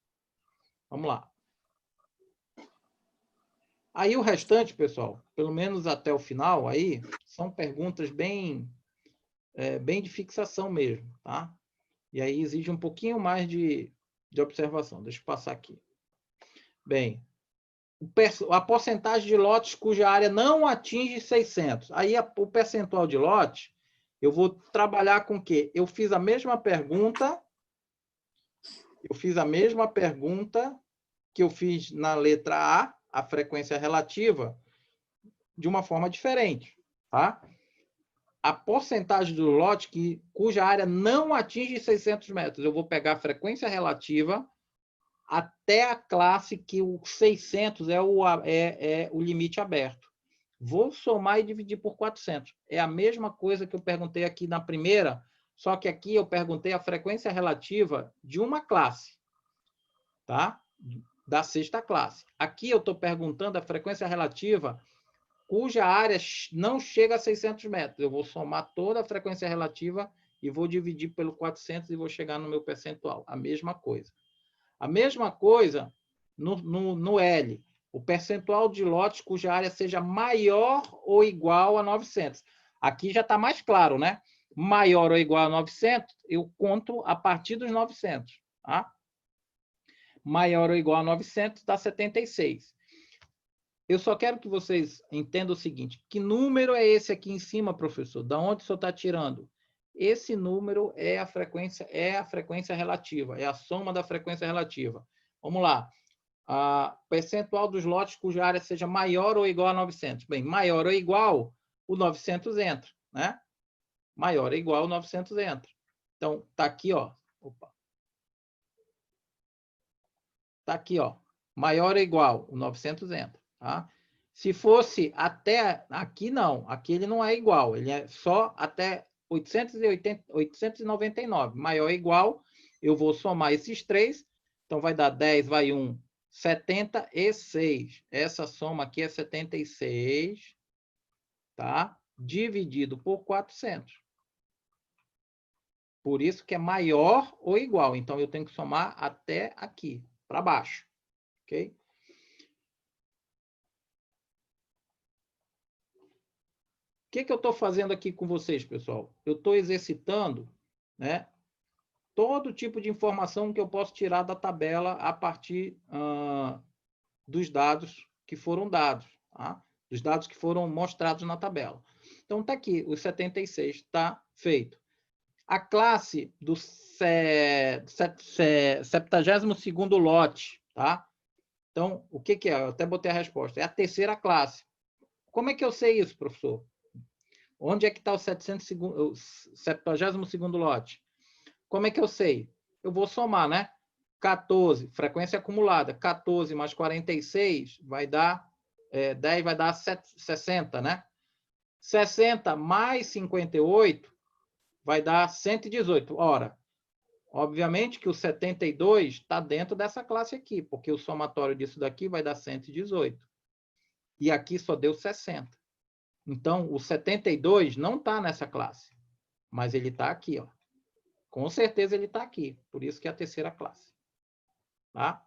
Vamos lá. Aí o restante, pessoal, pelo menos até o final, aí são perguntas bem de fixação mesmo, tá? E aí exige um pouquinho mais de observação. Deixa eu passar aqui. Bem, a porcentagem de lotes cuja área não atinge 600. Aí o percentual de lote, eu vou trabalhar com o quê? Eu fiz a mesma pergunta que eu fiz na letra A frequência relativa, de uma forma diferente, tá? A porcentagem do lote cuja área não atinge 600 metros, eu vou pegar a frequência relativa até a classe que o 600 é o limite aberto. Vou somar e dividir por 400. É a mesma coisa que eu perguntei aqui na primeira, só que aqui eu perguntei a frequência relativa de uma classe, tá? Da sexta classe. Aqui eu estou perguntando a frequência relativa cuja área não chega a 600 metros. Eu vou somar toda a frequência relativa e vou dividir pelo 400 e vou chegar no meu percentual. A mesma coisa. A mesma coisa no L. O percentual de lotes cuja área seja maior ou igual a 900. Aqui já está mais claro, né? Maior ou igual a 900, eu conto a partir dos 900. Tá? Maior ou igual a 900 dá 76. Eu só quero que vocês entendam o seguinte, que número é esse aqui em cima, professor? Da onde o senhor está tirando? Esse número é a frequência relativa, é a soma da frequência relativa. Vamos lá. Percentual dos lotes cuja área seja maior ou igual a 900. Bem, maior ou igual, o 900 entra, né? Maior ou igual, o 900 entra. Então, tá aqui, ó. Opa. Tá aqui, ó. Maior ou igual, o 900 entra, tá? Se fosse até aqui, não. Aqui ele não é igual. Ele é só até 899. Maior ou igual, eu vou somar esses três. Então, vai dar 10, vai 1, 76. Essa soma aqui é 76, tá? Dividido por 400. Por isso que é maior ou igual. Então, eu tenho que somar até aqui, para baixo. Ok? O que eu estou fazendo aqui com vocês, pessoal? Eu estou exercitando, né, todo tipo de informação que eu posso tirar da tabela a partir dos dados que foram dados, tá? Dos dados que foram mostrados na tabela. Então, está aqui, o 76 está feito. A classe do 72º lote, tá? Então, o que é? Eu até botei a resposta. É a terceira classe. Como é que eu sei isso, professor? Onde é que está o 72º lote? Como é que eu sei? Eu vou somar, né? 14, frequência acumulada. 14 mais 46 vai dar 10, vai dar 60, né? 60 mais 58 vai dar 118. Ora, obviamente que o 72 está dentro dessa classe aqui, porque o somatório disso daqui vai dar 118. E aqui só deu 60. Então, o 72 não está nessa classe, mas ele está aqui, ó. Com certeza ele está aqui, por isso que é a terceira classe. Tá?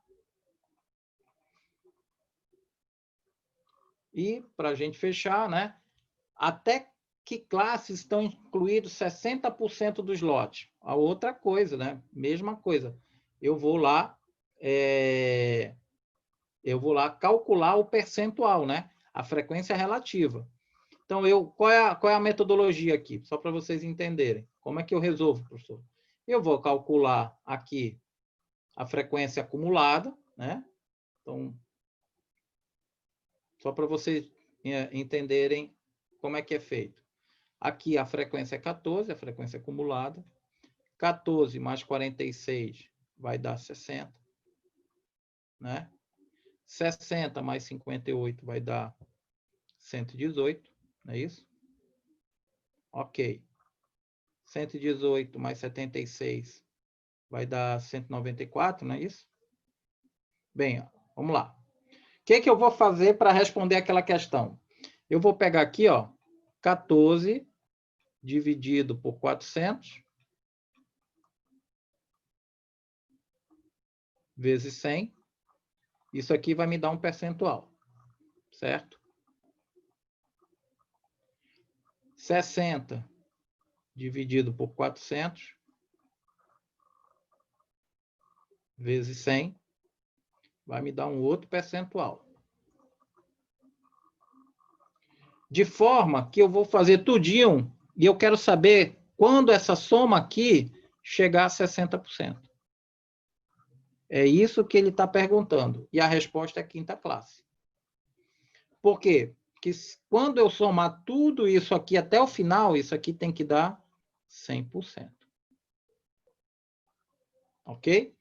E, para a gente fechar, né? Até que classes estão incluídos 60% dos lotes? A outra coisa, né? Mesma coisa. Eu vou lá calcular o percentual, né? A frequência relativa. Então, qual é a metodologia aqui? Só para vocês entenderem. Como é que eu resolvo, professor? Eu vou calcular aqui a frequência acumulada, né? Então, só para vocês entenderem como é que é feito. Aqui a frequência é 14, a frequência acumulada. 14 mais 46 vai dar 60, né? 60 mais 58 vai dar 118, não é isso? Ok. 118 mais 76 vai dar 194, não é isso? Bem, vamos lá. O que eu vou fazer para responder aquela questão? Eu vou pegar aqui, ó, 14 dividido por 400 vezes 100. Isso aqui vai me dar um percentual, certo? 60 dividido por 400 vezes 100 vai me dar um outro percentual. De forma que eu vou fazer tudinho e eu quero saber quando essa soma aqui chegar a 60%. É isso que ele está perguntando. E a resposta é quinta classe. Por quê? Porque quando eu somar tudo isso aqui até o final, isso aqui tem que dar 100%. Ok?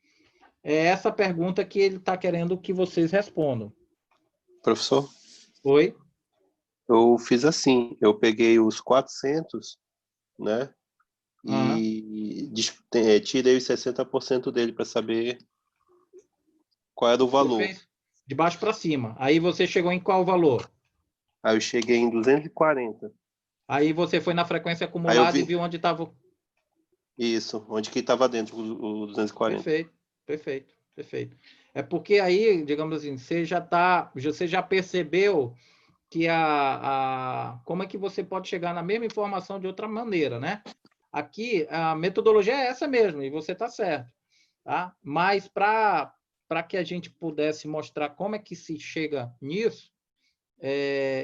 É essa pergunta que ele está querendo que vocês respondam. Professor, Oi? eu fiz assim, eu peguei os 400, né? E tirei os 60% dele para saber qual era o Você valor. fez de baixo para cima. Aí você chegou em qual valor? Aí eu cheguei em 240. Aí você foi na frequência Aí eu acumulada e vi viu onde estava. isso, onde que estava dentro o 240. Perfeito, perfeito, perfeito. É porque aí, digamos assim, você já percebeu que como é que você pode chegar na mesma informação de outra maneira, né? Aqui, a metodologia é essa mesmo, e você está certo, tá? Mas para que a gente pudesse mostrar como é que se chega nisso,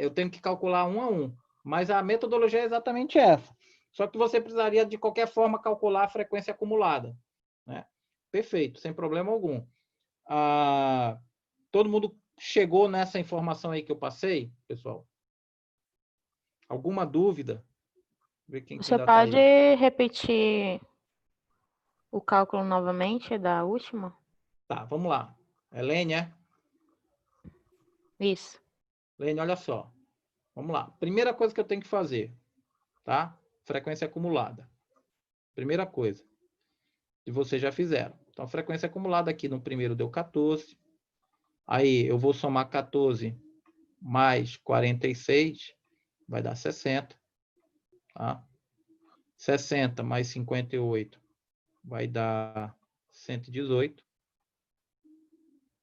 eu tenho que calcular um a um. Mas a metodologia é exatamente essa. Só que você precisaria, de qualquer forma, calcular a frequência acumulada, né? Perfeito, sem problema algum. Todo mundo chegou nessa informação aí que eu passei, pessoal? Alguma dúvida? Ver quem Você ainda está pode aí. repetir o cálculo novamente da última? Tá, vamos lá. Helene, Isso. Helene, olha só. Vamos lá. Primeira coisa que eu tenho que fazer, tá? Frequência acumulada. Primeira coisa. E vocês já fizeram. Então, a frequência acumulada aqui no primeiro deu 14. Aí, eu vou somar 14 mais 46, vai dar 60. Tá? 60 mais 58 vai dar 118.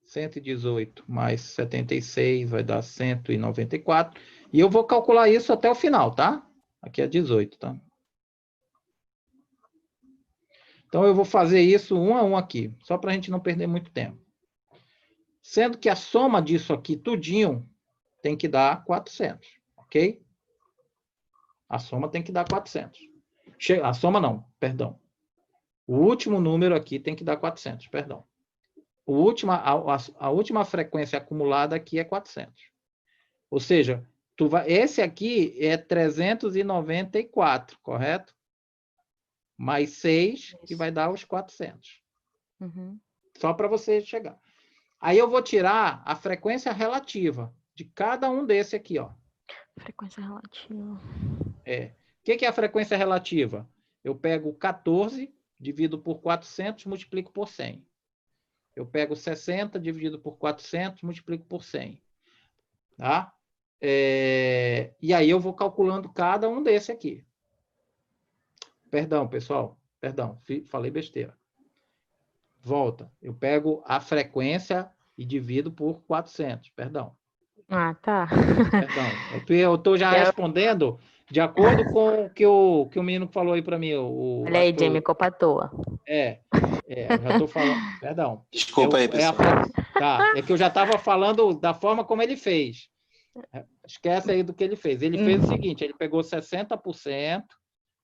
118 mais 76 vai dar 194. E eu vou calcular isso até o final, tá? Aqui é 18, tá? Então, eu vou fazer isso um a um aqui, só para a gente não perder muito tempo. Sendo que a soma disso aqui, tudinho, tem que dar 400, ok? A soma tem que dar 400. A soma não, perdão. O último número aqui tem que dar 400, perdão. A última frequência acumulada aqui é 400. Ou seja, esse aqui é 394, correto? Mais 6, que vai dar os 400. Uhum. Só para você chegar. Aí eu vou tirar a frequência relativa de cada um desse aqui, ó. Frequência relativa. O que é a frequência relativa? Eu pego 14, divido por 400, multiplico por 100. Eu pego 60, dividido por 400, multiplico por 100. Tá? E aí eu vou calculando cada um desse aqui. Perdão, pessoal. Perdão, falei besteira. Volta. Eu pego a frequência e divido por 400. Perdão. Ah, tá. Perdão. Eu estou já respondendo de acordo com o que o menino falou aí para mim. Olha aí, Jamie, culpa à toa. Eu já estou falando. Perdão. Desculpa aí, pessoal. Tá, é que eu já estava falando da forma como ele fez. Esquece aí do que ele fez. Ele fez o seguinte: ele pegou 60%,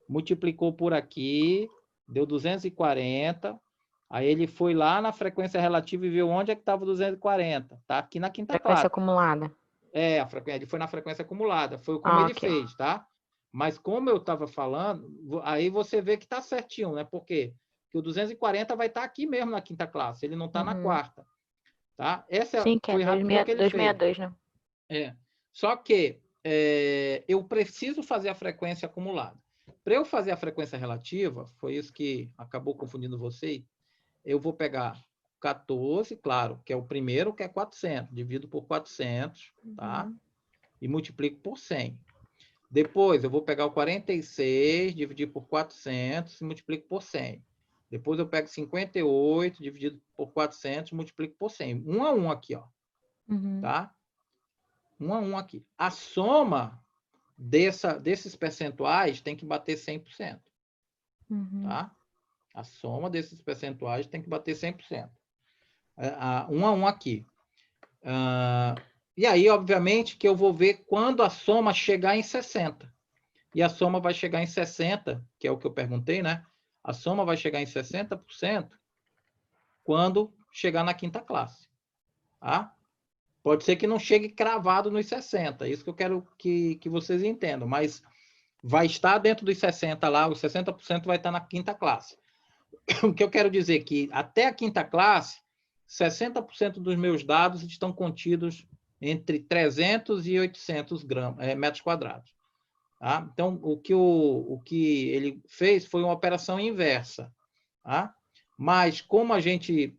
multiplicou por aqui, deu 240. Aí ele foi lá na frequência relativa e viu onde é que estava o 240. Tá aqui na quinta Frequência classe. acumulada. Ele foi na frequência acumulada. Foi como ele ok. fez, tá? Mas como eu estava falando, aí você vê que está certinho, né? Por quê? Porque o 240 vai estar aqui mesmo na quinta classe. Ele não está na quarta. Tá? Essa Sim, que é foi rapidinho que ele fez. 262, né? Só que eu preciso fazer a frequência acumulada. Para eu fazer a frequência relativa, foi isso que acabou confundindo você, eu vou pegar 14, claro, que é o primeiro, que é 400. Divido por 400, tá? E multiplico por 100. Depois, eu vou pegar o 46, dividir por 400 e multiplico por 100. Depois, eu pego 58, dividido por 400, multiplico por 100. 1 a 1 aqui, ó. Tá? 1 a 1 aqui. A soma desses percentuais tem que bater 100%. Tá? A soma desses percentuais tem que bater 100%. 1 a 1 aqui. E aí, obviamente, que eu vou ver quando a soma chegar em 60. E a soma vai chegar em 60, que é o que eu perguntei, né? A soma vai chegar em 60% quando chegar na quinta classe. Tá? Pode ser que não chegue cravado nos 60, isso que eu quero que vocês entendam, mas vai estar dentro dos 60 lá, os 60% vai estar na quinta classe. O que eu quero dizer é que até a quinta classe, 60% dos meus dados estão contidos entre 300 e 800 metros quadrados. Tá? Então, o que ele fez foi uma operação inversa. Tá? Mas, como a gente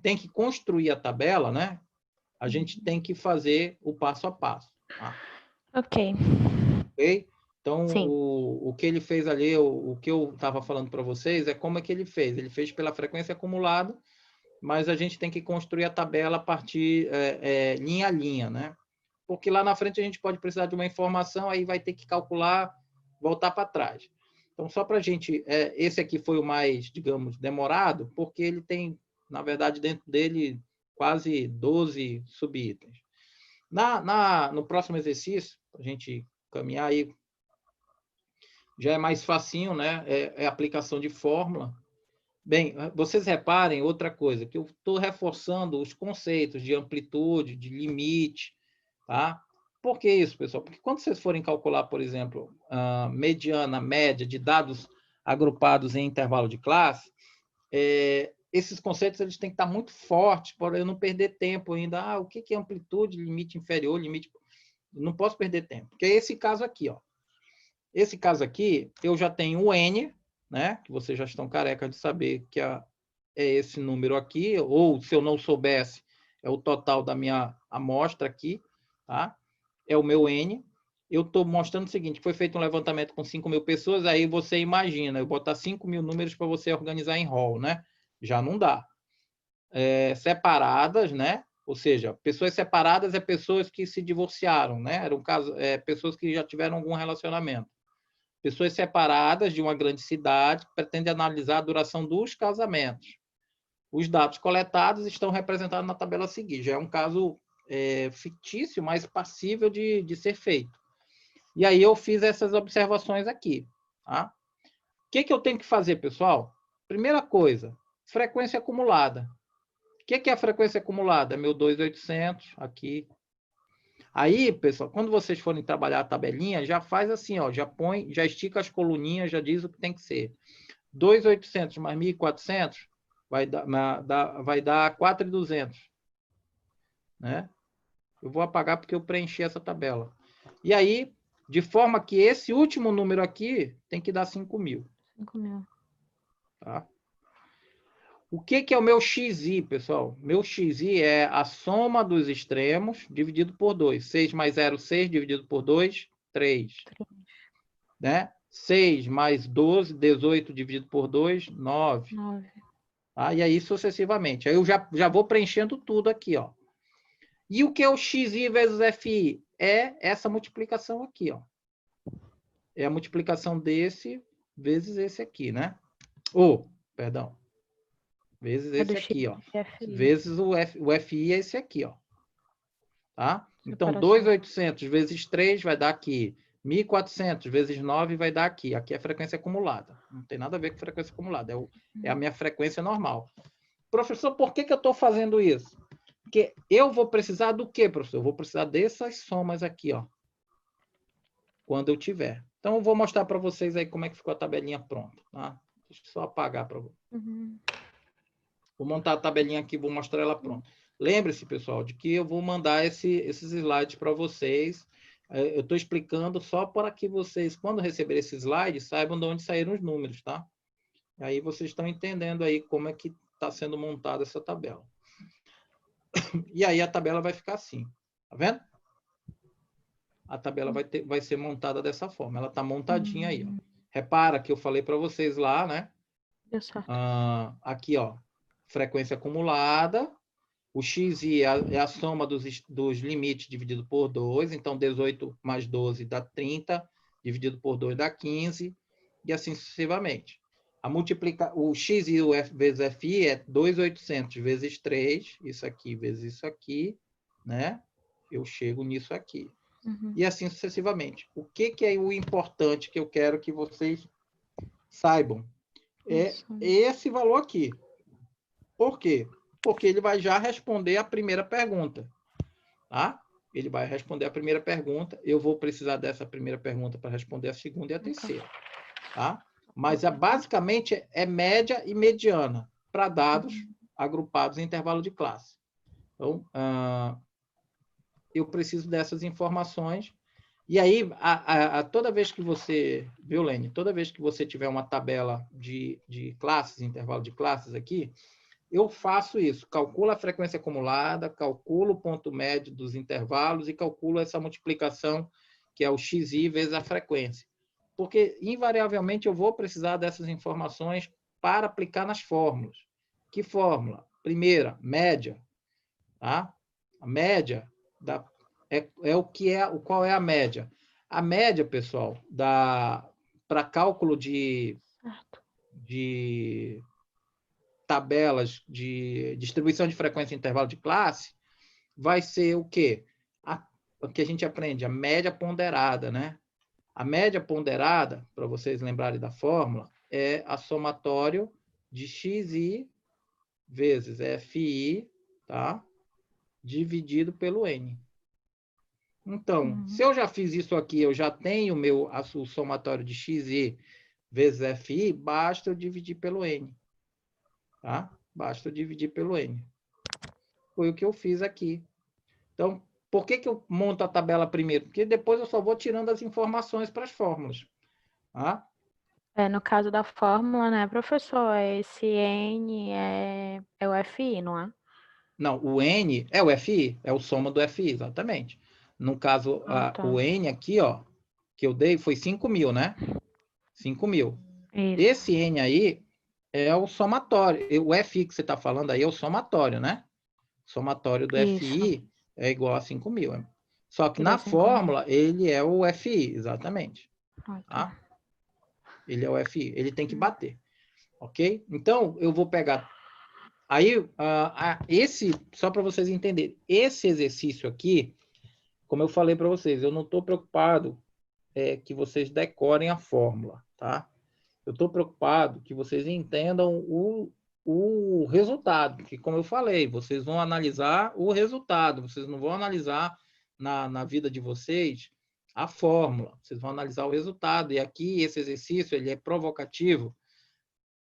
tem que construir a tabela, né? A gente tem que fazer o passo a passo. Tá? Ok. Ok? Então, Sim. o que ele fez ali, o que eu estava falando para vocês, é como é que ele fez. Ele fez pela frequência acumulada, mas a gente tem que construir a tabela a partir linha a linha, né? Porque lá na frente a gente pode precisar de uma informação, aí vai ter que calcular, voltar para trás. Então, só para a gente... esse aqui foi o mais, digamos, demorado, porque ele tem, na verdade, dentro dele, quase 12 subitens. No próximo exercício, para a gente caminhar aí, já é mais facinho, né? É aplicação de fórmula. Bem, vocês reparem outra coisa, que eu estou reforçando os conceitos de amplitude, de limite, tá? Por que isso, pessoal? Porque quando vocês forem calcular, por exemplo, a mediana, média de dados agrupados em intervalo de classe, esses conceitos eles têm que estar muito fortes para eu não perder tempo ainda. O que é amplitude, limite inferior, limite... Não posso perder tempo. Porque é esse caso aqui, ó. Esse caso aqui, eu já tenho o N, né? Que vocês já estão carecas de saber que é esse número aqui, ou se eu não soubesse, é o total da minha amostra aqui, tá? É o meu N. Eu estou mostrando o seguinte, foi feito um levantamento com 5.000 pessoas, aí você imagina, eu botar 5.000 números para você organizar em rol, né? Já não dá. Separadas, né? Ou seja, pessoas separadas é pessoas que se divorciaram, né? Era um caso, pessoas que já tiveram algum relacionamento. Pessoas separadas de uma grande cidade pretende analisar a duração dos casamentos. Os dados coletados estão representados na tabela a seguir. Já é um caso fictício, mas passível de ser feito. E aí eu fiz essas observações aqui. Tá? O que eu tenho que fazer, pessoal? Primeira coisa, frequência acumulada. O que é a frequência acumulada? É meu 2.800 aqui. Aí, pessoal, quando vocês forem trabalhar a tabelinha, já faz assim, ó, já estica as coluninhas, já diz o que tem que ser. 2.800 mais 1.400 vai dar 4.200. Né? Eu vou apagar porque eu preenchi essa tabela. E aí, de forma que esse último número aqui tem que dar 5.000. 5.000. Tá? O que é o meu XI, pessoal? Meu XI é a soma dos extremos dividido por 2. 6 mais 0, 6, dividido por 2, 3. Né? 6 mais 12, 18, dividido por 2, 9. Tá? E aí sucessivamente. Aí eu já vou preenchendo tudo aqui. Ó. E o que é o XI vezes FI? É essa multiplicação aqui. Ó. É a multiplicação desse vezes esse aqui, né? Perdão. Vezes esse aqui, ó. Vezes o FI é esse aqui, ó. Tá? Então, 2.800 vezes 3 vai dar aqui. 1.400 vezes 9 vai dar aqui. Aqui é a frequência acumulada. Não tem nada a ver com frequência acumulada. É a minha frequência normal. Professor, por que eu estou fazendo isso? Porque eu vou precisar do quê, professor? Eu vou precisar dessas somas aqui, ó. Quando eu tiver. Então, eu vou mostrar para vocês aí como é que ficou a tabelinha pronta. Tá? Deixa eu só apagar para vocês. Vou montar a tabelinha aqui, vou mostrar ela pronta. Lembre-se, pessoal, de que eu vou mandar esses slides para vocês. Eu estou explicando só para que vocês, quando receberem esses slides, saibam de onde saíram os números, tá? Aí vocês estão entendendo aí como é que está sendo montada essa tabela. E aí a tabela vai ficar assim, tá vendo? A tabela vai ser montada dessa forma. Ela está montadinha aí, ó. Repara que eu falei para vocês lá, né? Deu certo. Aqui, ó, frequência acumulada. O XI é a soma dos limites dividido por 2. Então, 18 mais 12 dá 30, dividido por 2 dá 15, e assim sucessivamente. O X e o F vezes FI é 2.800 vezes 3, isso aqui vezes isso aqui, né? Eu chego nisso aqui. E assim sucessivamente. O que é o importante que eu quero que vocês saibam? É esse valor aqui. Por quê? Porque ele vai já responder a primeira pergunta. Tá? Ele vai responder a primeira pergunta. Eu vou precisar dessa primeira pergunta para responder a segunda e a terceira. Tá? Mas basicamente é média e mediana para dados agrupados em intervalo de classe. Então, eu preciso dessas informações. E aí, toda vez que você, viu, Lene? Toda vez que você tiver uma tabela de classes, intervalo de classes aqui, eu faço isso, calculo a frequência acumulada, calculo o ponto médio dos intervalos e calculo essa multiplicação, que é o XI vezes a frequência. Porque, invariavelmente, eu vou precisar dessas informações para aplicar nas fórmulas. Que fórmula? Primeira, média. Tá? A média qual é a média? A média, pessoal, para cálculo de tabelas de distribuição de frequência em intervalo de classe, vai ser o quê? O que a gente aprende, a média ponderada, né? A média ponderada, para vocês lembrarem da fórmula, é a somatório de XI vezes FI, tá? Dividido pelo N. Então, se eu já fiz isso aqui, eu já tenho o somatório de XI vezes FI, basta eu dividir pelo N. Tá? Basta eu dividir pelo N. Foi o que eu fiz aqui. Então, por que eu monto a tabela primeiro? Porque depois eu só vou tirando as informações para as fórmulas. Tá? No caso da fórmula, né, professor? Esse N é o FI, não é? Não, o N é o FI, é o soma do FI, exatamente. No caso, Tá. o N aqui, ó, que eu dei foi 5.000, né? 5.000. Isso. Esse N aí é o somatório. O FI que você está falando aí é o somatório, né? O somatório do FI é igual a 5.000. Só que na fórmula, ele é o FI, exatamente. Tá? Ele é o FI. Ele tem que bater. Ok? Então, eu vou pegar... Aí, só para vocês entenderem, esse exercício aqui, como eu falei para vocês, eu não estou preocupado que vocês decorem a fórmula, tá? Eu estou preocupado que vocês entendam o resultado, que, como eu falei, vocês vão analisar o resultado, vocês não vão analisar na vida de vocês a fórmula, vocês vão analisar o resultado. E aqui, esse exercício, ele é provocativo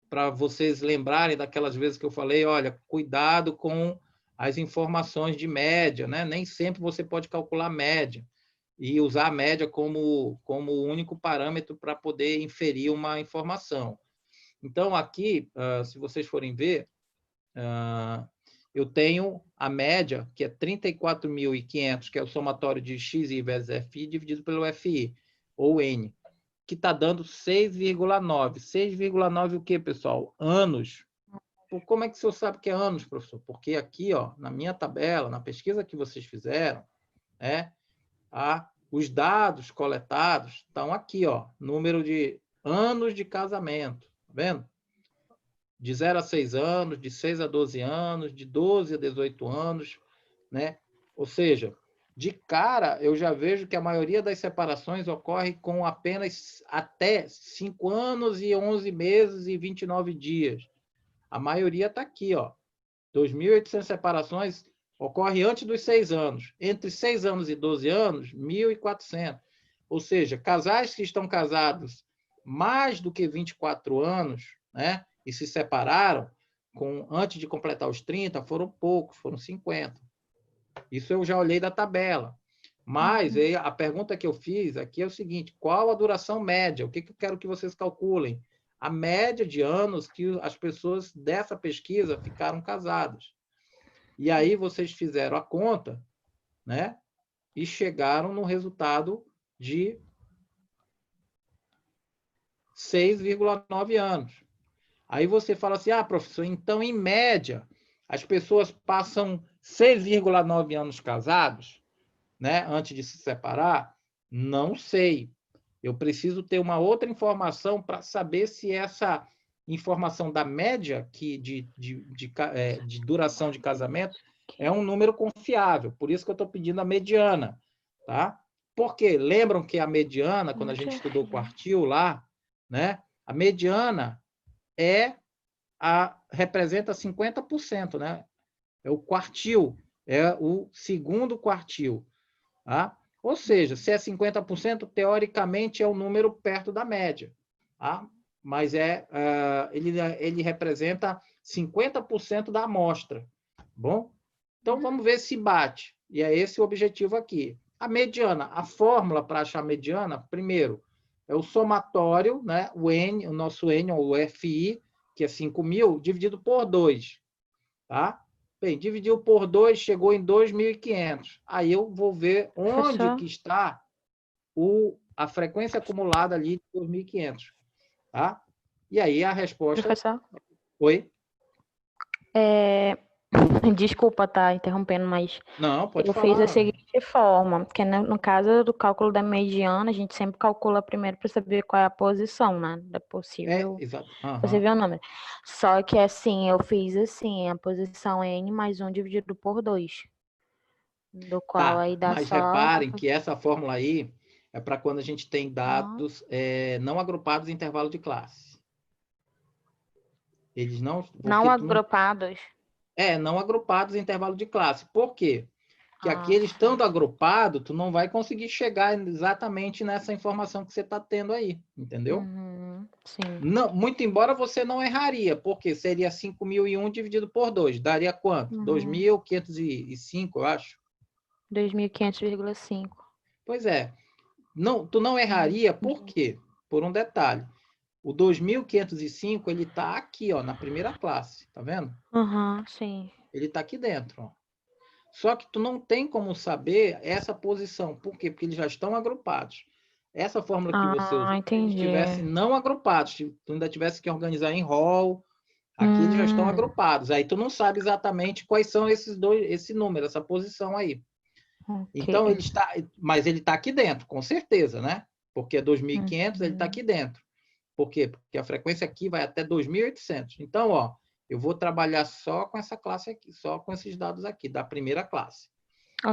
para vocês lembrarem daquelas vezes que eu falei, olha, cuidado com as informações de média, né? Nem sempre você pode calcular média e usar a média como o único parâmetro para poder inferir uma informação. Então, aqui, se vocês forem ver, eu tenho a média, que é 34.500, que é o somatório de XI vezes FI, dividido pelo FI, ou N, que está dando 6,9. 6,9 o quê, pessoal? Anos. Como é que o senhor sabe que é anos, professor? Porque aqui, ó, na minha tabela, na pesquisa que vocês fizeram, os dados coletados estão aqui, ó, número de anos de casamento, tá vendo? De 0 a 6 anos, de 6 a 12 anos, de 12 a 18 anos, né? Ou seja, de cara, eu já vejo que a maioria das separações ocorre com apenas até 5 anos e 11 meses e 29 dias. A maioria está aqui, ó. 2.800 separações ocorre antes dos 6 anos. Entre 6 anos e 12 anos, 1.400. Ou seja, casais que estão casados mais do que 24 anos, né, e se separaram antes de completar os 30, foram poucos, foram 50. Isso eu já olhei da tabela. Mas a pergunta que eu fiz aqui é o seguinte: qual a duração média? O que eu quero que vocês calculem? a média de anos que as pessoas dessa pesquisa ficaram casadas. E aí vocês fizeram a conta, né? E chegaram no resultado de 6,9 anos. Aí você fala assim, professor, então, em média, as pessoas passam 6,9 anos casados, né, antes de se separar? Não sei. Eu preciso ter uma outra informação para saber se essa informação da média de duração de casamento é um número confiável. Por isso que eu estou pedindo a mediana. Tá? Porque lembram que a mediana, quando a gente estudou o quartil lá, né, a mediana representa 50%, né? É o quartil, é o segundo quartil. Tá? Ou seja, se é 50%, teoricamente é um número perto da média. Tá? Mas ele representa 50% da amostra. Bom? Então, vamos ver se bate. E é esse o objetivo aqui. A mediana, a fórmula para achar a mediana, primeiro, é o somatório, né? O N, o nosso N, ou o FI, que é 5.000, dividido por 2. Tá? Bem, dividiu por 2, chegou em 2.500. Aí eu vou ver onde que está a frequência acumulada ali de 2.500. Tá? E aí a resposta... Professor? Oi? Desculpa estar interrompendo, mas não, pode eu falar. fiz da seguinte forma, porque no caso do cálculo da mediana, a gente sempre calcula primeiro para saber qual é a posição, né, da possível número. Só que assim, eu fiz assim, a posição N mais 1 dividido por 2, do qual aí dá mas só... reparem que essa fórmula aí é para quando a gente tem dados não agrupados em intervalo de classe. Eles não... Não agrupados? Não agrupados em intervalo de classe. Por quê? Porque aqui eles estando agrupados, tu não vai conseguir chegar exatamente nessa informação que você está tendo aí, entendeu? Sim. Não, muito embora você não erraria, porque seria 5.001 dividido por 2. Daria quanto? 2.505, eu acho. 2.500,5. Pois é. Não, tu não erraria, por quê? Por um detalhe. O 2.505, ele está aqui, ó, na primeira classe, tá vendo? Sim. Ele está aqui dentro, ó. Só que tu não tem como saber essa posição. Por quê? Porque eles já estão agrupados. Essa fórmula que você usou, se eles estivessem não agrupados, tu ainda tivesse que organizar em rol, aqui eles já estão agrupados. Aí tu não sabe exatamente quais são esse número, essa posição aí. Então, mas ele está aqui dentro, com certeza, né? Porque é 2.500, ele está aqui dentro. Por quê? Porque a frequência aqui vai até 2.800. Então, ó, eu vou trabalhar só com essa classe aqui, só com esses dados aqui, da primeira classe.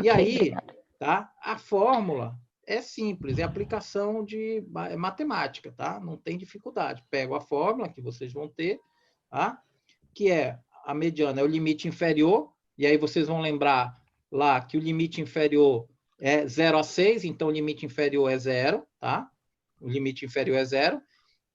E aí, tá? A fórmula é simples, é aplicação de matemática, tá? Não tem dificuldade. Pego a fórmula que vocês vão ter, tá? Que é a mediana, é o limite inferior, e aí vocês vão lembrar lá que o limite inferior é 0 a 6, então o limite inferior é 0, tá? O limite inferior é 0.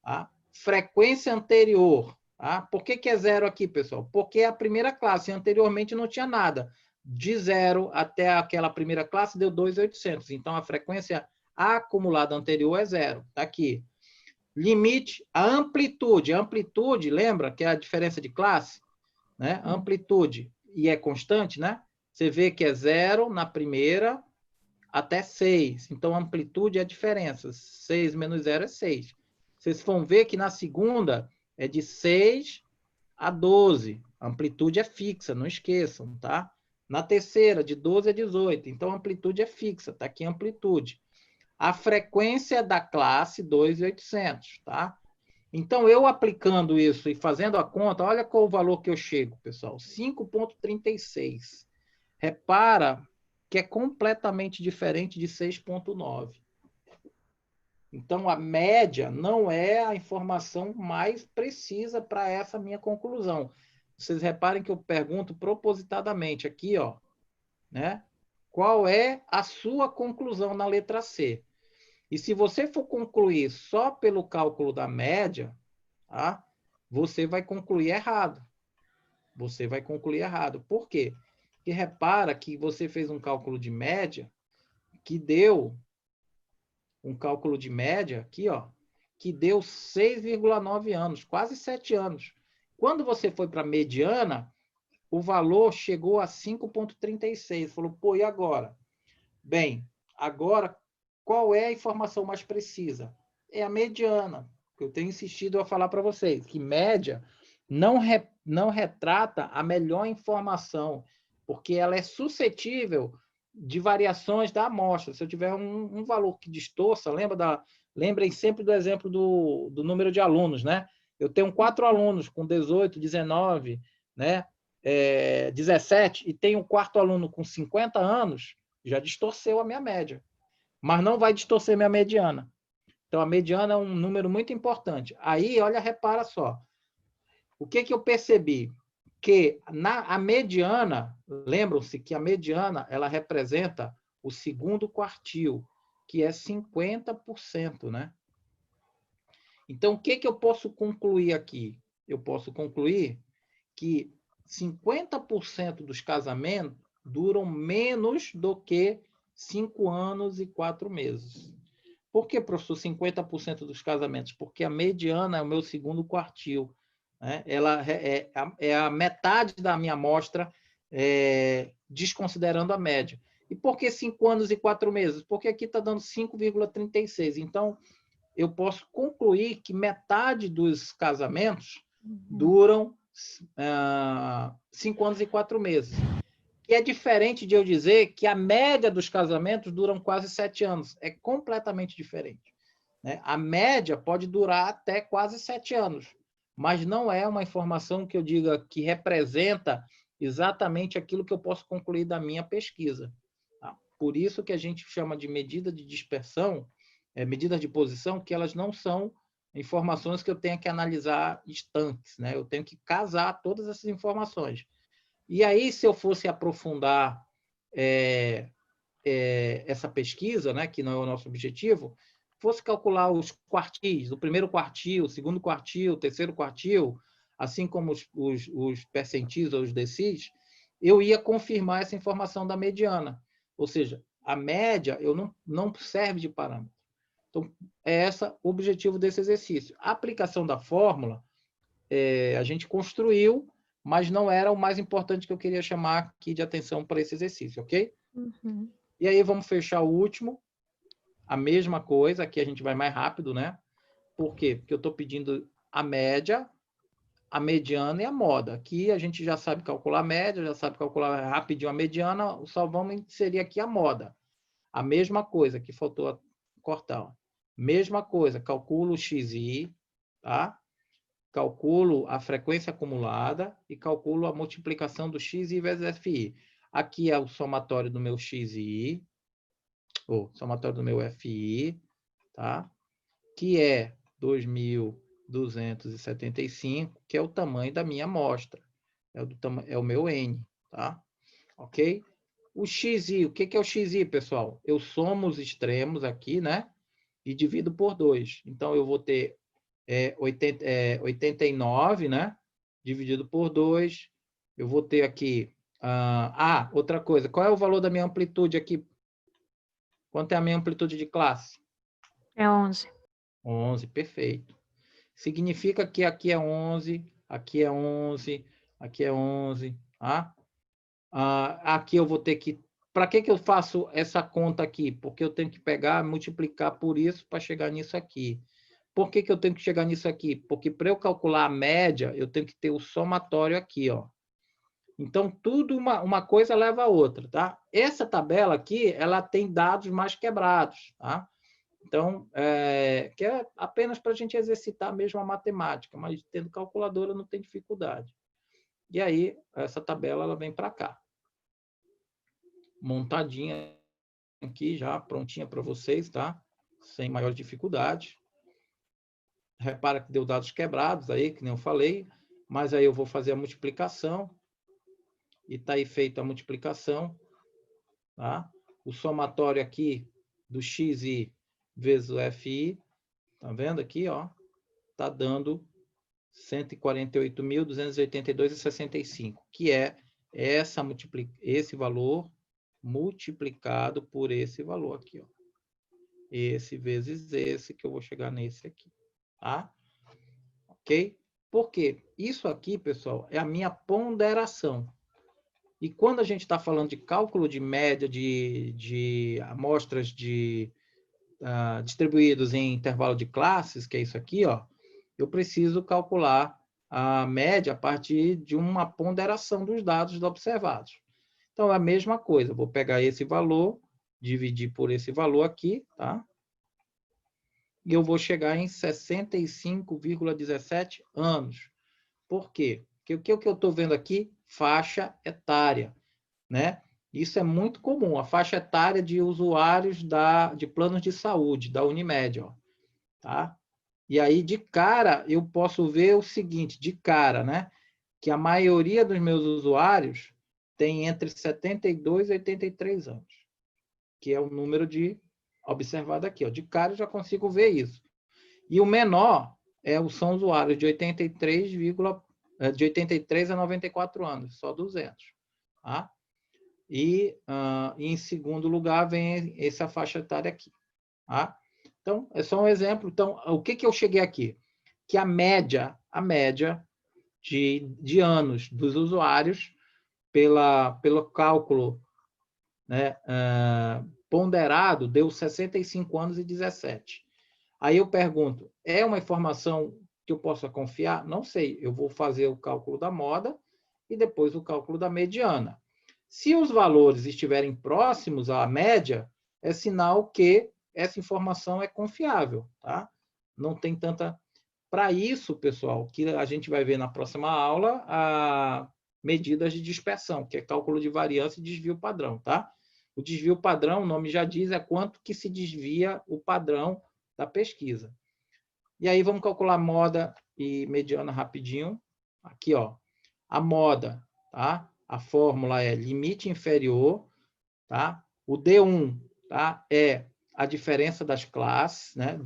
Tá? Frequência anterior. Tá? Por que é 0 aqui, pessoal? Porque é a primeira classe. Anteriormente não tinha nada. De 0 até aquela primeira classe deu 2.800. Então, a frequência acumulada anterior é 0. Está aqui. Limite, a amplitude. A amplitude, lembra que é a diferença de classe? Né? Amplitude. E é constante, né? Você vê que é 0 na primeira até 6. Então, a amplitude é a diferença. 6 menos 0 é 6. Vocês vão ver que na segunda é de 6 a 12. A amplitude é fixa, não esqueçam, tá? Na terceira, de 12 a 18. Então, a amplitude é fixa, tá aqui a amplitude. A frequência da classe, 2.800, tá? Então, eu aplicando isso e fazendo a conta, olha qual o valor que eu chego, pessoal. 5,36. Repara que é completamente diferente de 6,9. Então, a média não é a informação mais precisa para essa minha conclusão. Vocês reparem que eu pergunto propositadamente aqui, ó, né? Qual é a sua conclusão na letra C? E se você for concluir só pelo cálculo da média, tá? Você vai concluir errado. Você vai concluir errado. Por quê? Porque repara que você fez um cálculo de média que deu um cálculo de média aqui, ó, que deu 6,9 anos, quase 7 anos. Quando você foi para a mediana, o valor chegou a 5,36. Falou, pô, e agora? Bem, agora, qual é a informação mais precisa? É a mediana. Eu tenho insistido a falar para vocês, que média não retrata a melhor informação, porque ela é suscetível de variações da amostra. Se eu tiver um valor que distorça, lembrem sempre do exemplo do número de alunos, né? Eu tenho 4 alunos com 18, 19, né? 17, e tenho um quarto aluno com 50 anos, já distorceu a minha média. Mas não vai distorcer minha mediana. Então, a mediana é um número muito importante. Aí, olha, repara só. O que eu percebi? Que a mediana, lembram-se que a mediana ela representa o segundo quartil, que é 50%, né? Então, o que eu posso concluir aqui? Eu posso concluir que 50% dos casamentos duram menos do que 5 anos e 4 meses. Por que, professor, 50% dos casamentos? Porque a mediana é o meu segundo quartil. Né? Ela é a metade da minha amostra, desconsiderando a média. E por que 5 anos e 4 meses? Porque aqui está dando 5,36. Então, eu posso concluir que metade dos casamentos duram 5 anos e 4 meses. Que é diferente de eu dizer que a média dos casamentos duram quase 7 anos. É completamente diferente. Né? A média pode durar até quase 7 anos, mas não é uma informação que eu diga que representa exatamente aquilo que eu posso concluir da minha pesquisa. Tá? Por isso que a gente chama de medida de dispersão, medidas de posição, que elas não são informações que eu tenho que analisar estanques. Né? Eu tenho que casar todas essas informações. E aí, se eu fosse aprofundar essa pesquisa, né, que não é o nosso objetivo, fosse calcular os quartis, o primeiro quartil, o segundo quartil, o terceiro quartil, assim como os percentis ou os decis, eu ia confirmar essa informação da mediana. Ou seja, a média não serve de parâmetro. Então, é esse o objetivo desse exercício. A aplicação da fórmula, a gente construiu, mas não era o mais importante que eu queria chamar aqui de atenção para esse exercício, ok? Uhum. E aí vamos fechar o último, a mesma coisa, aqui a gente vai mais rápido, né? Por quê? Porque eu estou pedindo a média, a mediana e a moda. Aqui a gente já sabe calcular a média, já sabe calcular rapidinho a mediana, só vamos inserir aqui a moda. A mesma coisa, que faltou cortar. Ó. Mesma coisa, calculo o XI, tá? Calculo a frequência acumulada e calculo a multiplicação do XI vezes FI. Aqui é o somatório do meu XI, ou somatório do meu FI, tá? Que é 2.275, que é o tamanho da minha amostra. É o meu N, tá? Ok? O XI, o que é o XI, pessoal? Eu somo os extremos aqui, né? E divido por 2. Então, eu vou ter 89, né? Dividido por 2. Eu vou ter aqui... outra coisa. Qual é o valor da minha amplitude aqui? Quanto é a minha amplitude de classe? É 11. 11, perfeito. Significa que aqui é 11, aqui é 11, aqui é 11, tá? Aqui eu vou ter que... Para que eu faço essa conta aqui? Porque eu tenho que pegar, multiplicar por isso para chegar nisso aqui. Por que eu tenho que chegar nisso aqui? Porque para eu calcular a média, eu tenho que ter o somatório aqui, ó. Então, tudo uma coisa leva a outra, tá? Essa tabela aqui, ela tem dados mais quebrados, tá? Então, que é apenas para a gente exercitar mesmo a matemática, mas tendo calculadora não tem dificuldade. E aí, essa tabela ela vem para cá. Montadinha aqui, já prontinha para vocês, tá? Sem maior dificuldade. Repara que deu dados quebrados aí, que nem eu falei, mas aí eu vou fazer a multiplicação. E está aí feita a multiplicação. Tá? O somatório aqui do XI vezes o FI, tá vendo aqui, ó? Tá dando 148.282,65, que é esse valor multiplicado por esse valor aqui, ó. Esse vezes esse, que eu vou chegar nesse aqui. tá? Ok? Por quê? Isso aqui, pessoal, é a minha ponderação. E quando a gente está falando de cálculo de média de amostras distribuídos em intervalo de classes, que é isso aqui, ó, eu preciso calcular a média a partir de uma ponderação dos dados observados. Então, é a mesma coisa. Vou pegar esse valor, dividir por esse valor aqui, tá? E eu vou chegar em 65,17 anos. Por quê? Porque o que eu estou vendo aqui? Faixa etária, né? Isso é muito comum, a faixa etária de usuários de planos de saúde, da Unimed, ó, tá? E aí, de cara, eu posso ver o seguinte, de cara, né? Que a maioria dos meus usuários tem entre 72 e 83 anos, que é o número observado aqui, ó. De cara, eu já consigo ver isso. E o menor são usuários de 83 a 94 anos, só 200. Tá? E em segundo lugar vem essa faixa etária aqui. Tá? Então, é só um exemplo. Então, o que eu cheguei aqui? Que a média de anos dos usuários, pelo cálculo, né, ponderado, deu 65 anos e 17. Aí eu pergunto, é uma informação que eu possa confiar? Não sei, eu vou fazer o cálculo da moda e depois o cálculo da mediana. Se os valores estiverem próximos à média, é sinal que essa informação é confiável, tá? Não tem tanta... Para isso, pessoal, que a gente vai ver na próxima aula, a medidas de dispersão, que é cálculo de variância e desvio padrão, tá? O desvio padrão, o nome já diz, é quanto que se desvia o padrão da pesquisa. E aí vamos calcular moda e mediana rapidinho. Aqui, ó, a moda, tá? A fórmula é limite inferior, tá? O D1, tá? É a diferença das classes, né?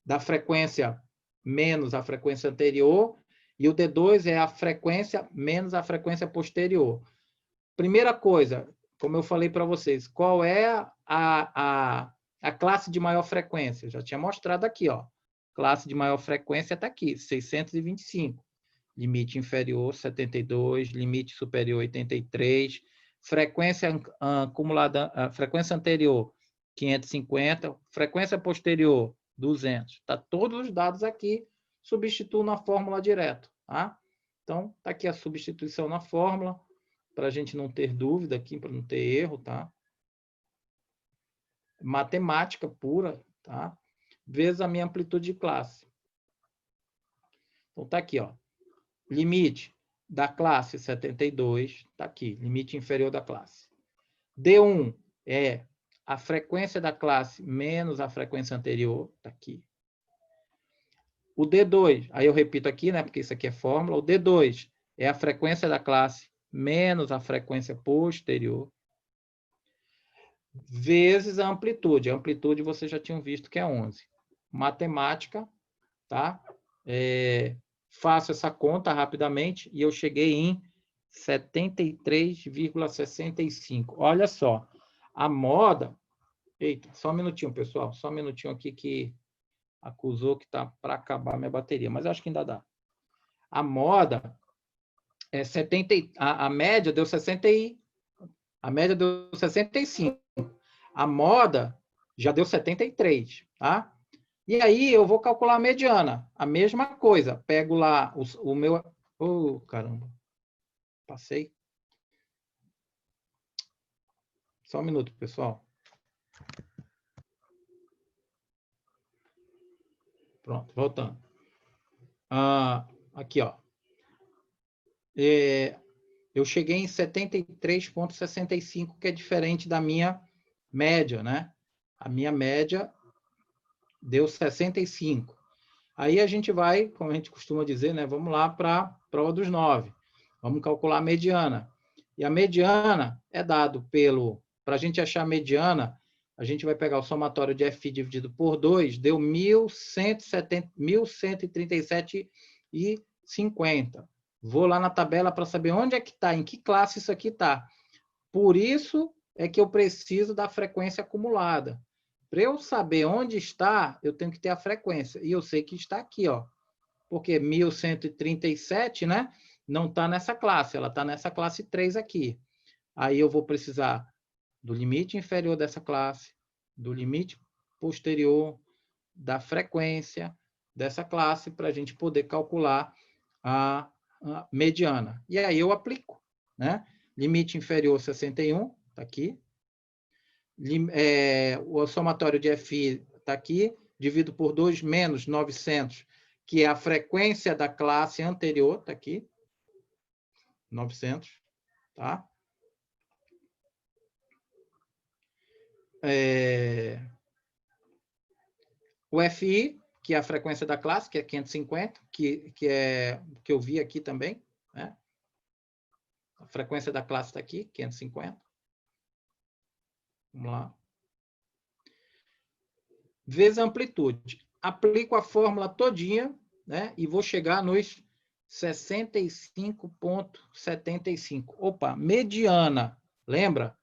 Da frequência menos a frequência anterior, e o D2 é a frequência menos a frequência posterior. Primeira coisa, como eu falei para vocês, qual é a classe de maior frequência? Eu já tinha mostrado aqui, ó. Classe de maior frequência está aqui, 625. Limite inferior, 72. Limite superior, 83. Frequência acumulada, frequência anterior, 550. Frequência posterior, 200. Tá todos os dados aqui, substituo na fórmula direto, tá? Então, tá aqui a substituição na fórmula, para a gente não ter dúvida aqui, para não ter erro, tá? Matemática pura, tá? Vezes a minha amplitude de classe. Então, tá aqui, ó. Limite da classe 72, tá aqui, limite inferior da classe. D1 é a frequência da classe menos a frequência anterior, tá aqui. O D2, aí eu repito aqui, né, porque isso aqui é fórmula, o D2 é a frequência da classe menos a frequência posterior, vezes a amplitude. A amplitude vocês já tinham visto que é 11. Matemática, tá? Faço essa conta rapidamente e eu cheguei em 73,65. Olha só, a moda... Eita, só um minutinho, pessoal. Só um minutinho aqui que acusou que está para acabar minha bateria, mas acho que ainda dá. A moda... a média deu 60 a média deu 65. A moda já deu 73, tá? E aí eu vou calcular a mediana. A mesma coisa. Pego lá o meu... Oh, caramba. Passei. Só um minuto, pessoal. Pronto, voltando. Aqui, ó. Eu cheguei em 73,65, que é diferente da minha média, né? A minha média deu 65. Aí a gente vai, como a gente costuma dizer, né? Vamos lá para a prova dos 9. Vamos calcular a mediana. E a mediana é dado para a gente achar a mediana, a gente vai pegar o somatório de FI dividido por 2, deu 1.137,50. Vou lá na tabela para saber onde é que está, em que classe isso aqui está. Por isso é que eu preciso da frequência acumulada. Para eu saber onde está, eu tenho que ter a frequência. E eu sei que está aqui, ó. Porque 1137, né? Não está nessa classe, ela está nessa classe 3 aqui. Aí eu vou precisar do limite inferior dessa classe, do limite posterior, da frequência dessa classe, para a gente poder calcular a mediana. E aí eu aplico, né? Limite inferior 61, está aqui. O somatório de FI está aqui, divido por 2 menos 900, que é a frequência da classe anterior, está aqui, 900, tá? O FI, que é a frequência da classe, que é 550, que eu vi aqui também, né? A frequência da classe está aqui, 550. Vamos lá. Vezes a amplitude. Aplico a fórmula todinha, né? E vou chegar nos 65,75. Opa, mediana. Lembra?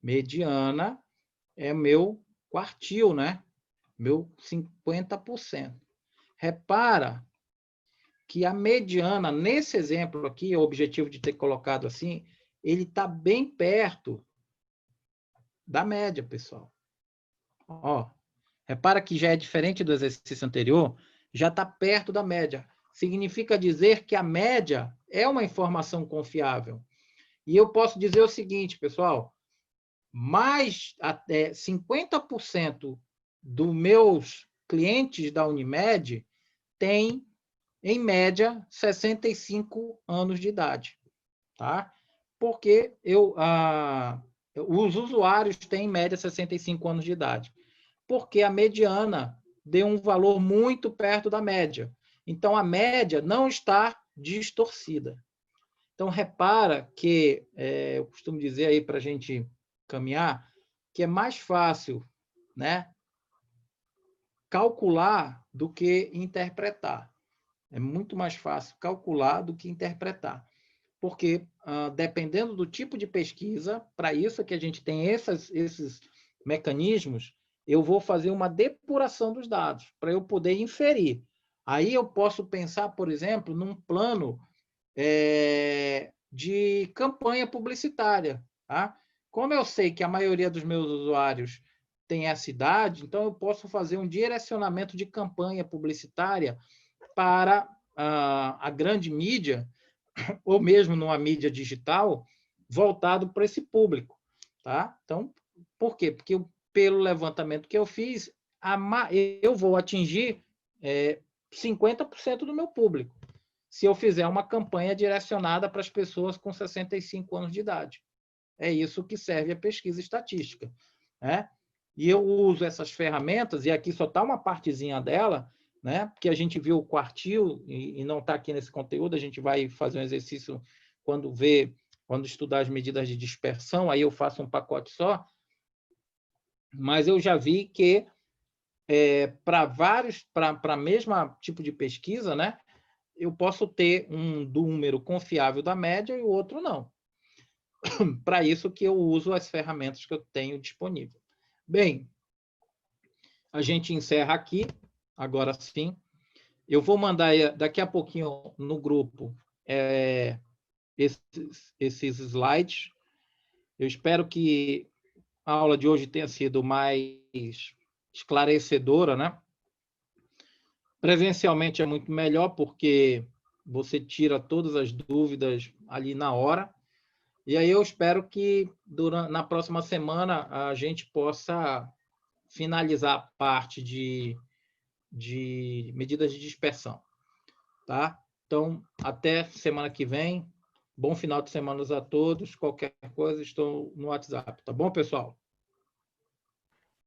Mediana é meu quartil, né? Meu 50%. Repara que a mediana, nesse exemplo aqui, o objetivo de ter colocado assim, ele está bem perto da média, pessoal. Ó, repara que já é diferente do exercício anterior, já está perto da média. Significa dizer que a média é uma informação confiável. E eu posso dizer o seguinte, pessoal, mais até 50% dos meus clientes da Unimed têm, em média, 65 anos de idade. Tá? Porque os usuários têm, em média, 65 anos de idade. Porque a mediana deu um valor muito perto da média. Então, a média não está distorcida. Então, repara que, eu costumo dizer aí para a gente caminhar, que é mais fácil, né, calcular do que interpretar. É muito mais fácil calcular do que interpretar. Porque, dependendo do tipo de pesquisa, para isso é que a gente tem esses mecanismos, eu vou fazer uma depuração dos dados, para eu poder inferir. Aí eu posso pensar, por exemplo, num plano de campanha publicitária. Tá? Como eu sei que a maioria dos meus usuários tem essa idade, então eu posso fazer um direcionamento de campanha publicitária para a grande mídia, ou mesmo numa mídia digital, voltado para esse público. Tá? Então, por quê? Porque pelo levantamento que eu fiz, eu vou atingir 50% do meu público, se eu fizer uma campanha direcionada para as pessoas com 65 anos de idade. É isso que serve a pesquisa estatística. Né? E eu uso essas ferramentas, e aqui só está uma partezinha dela, né? Porque a gente viu o quartil, e não está aqui nesse conteúdo, a gente vai fazer um exercício quando estudar as medidas de dispersão, aí eu faço um pacote só, mas eu já vi que para a mesma tipo de pesquisa, né? Eu posso ter um número confiável da média e o outro não. Para isso que eu uso as ferramentas que eu tenho disponível. Bem, a gente encerra aqui, agora sim. Eu vou mandar daqui a pouquinho no grupo esses slides. Eu espero que a aula de hoje tenha sido mais esclarecedora, né? Presencialmente é muito melhor, porque você tira todas as dúvidas ali na hora. E aí eu espero que na próxima semana a gente possa finalizar a parte de medidas de dispersão. Tá? Então, até semana que vem. Bom final de semana a todos. Qualquer coisa, estou no WhatsApp. Tá bom, pessoal?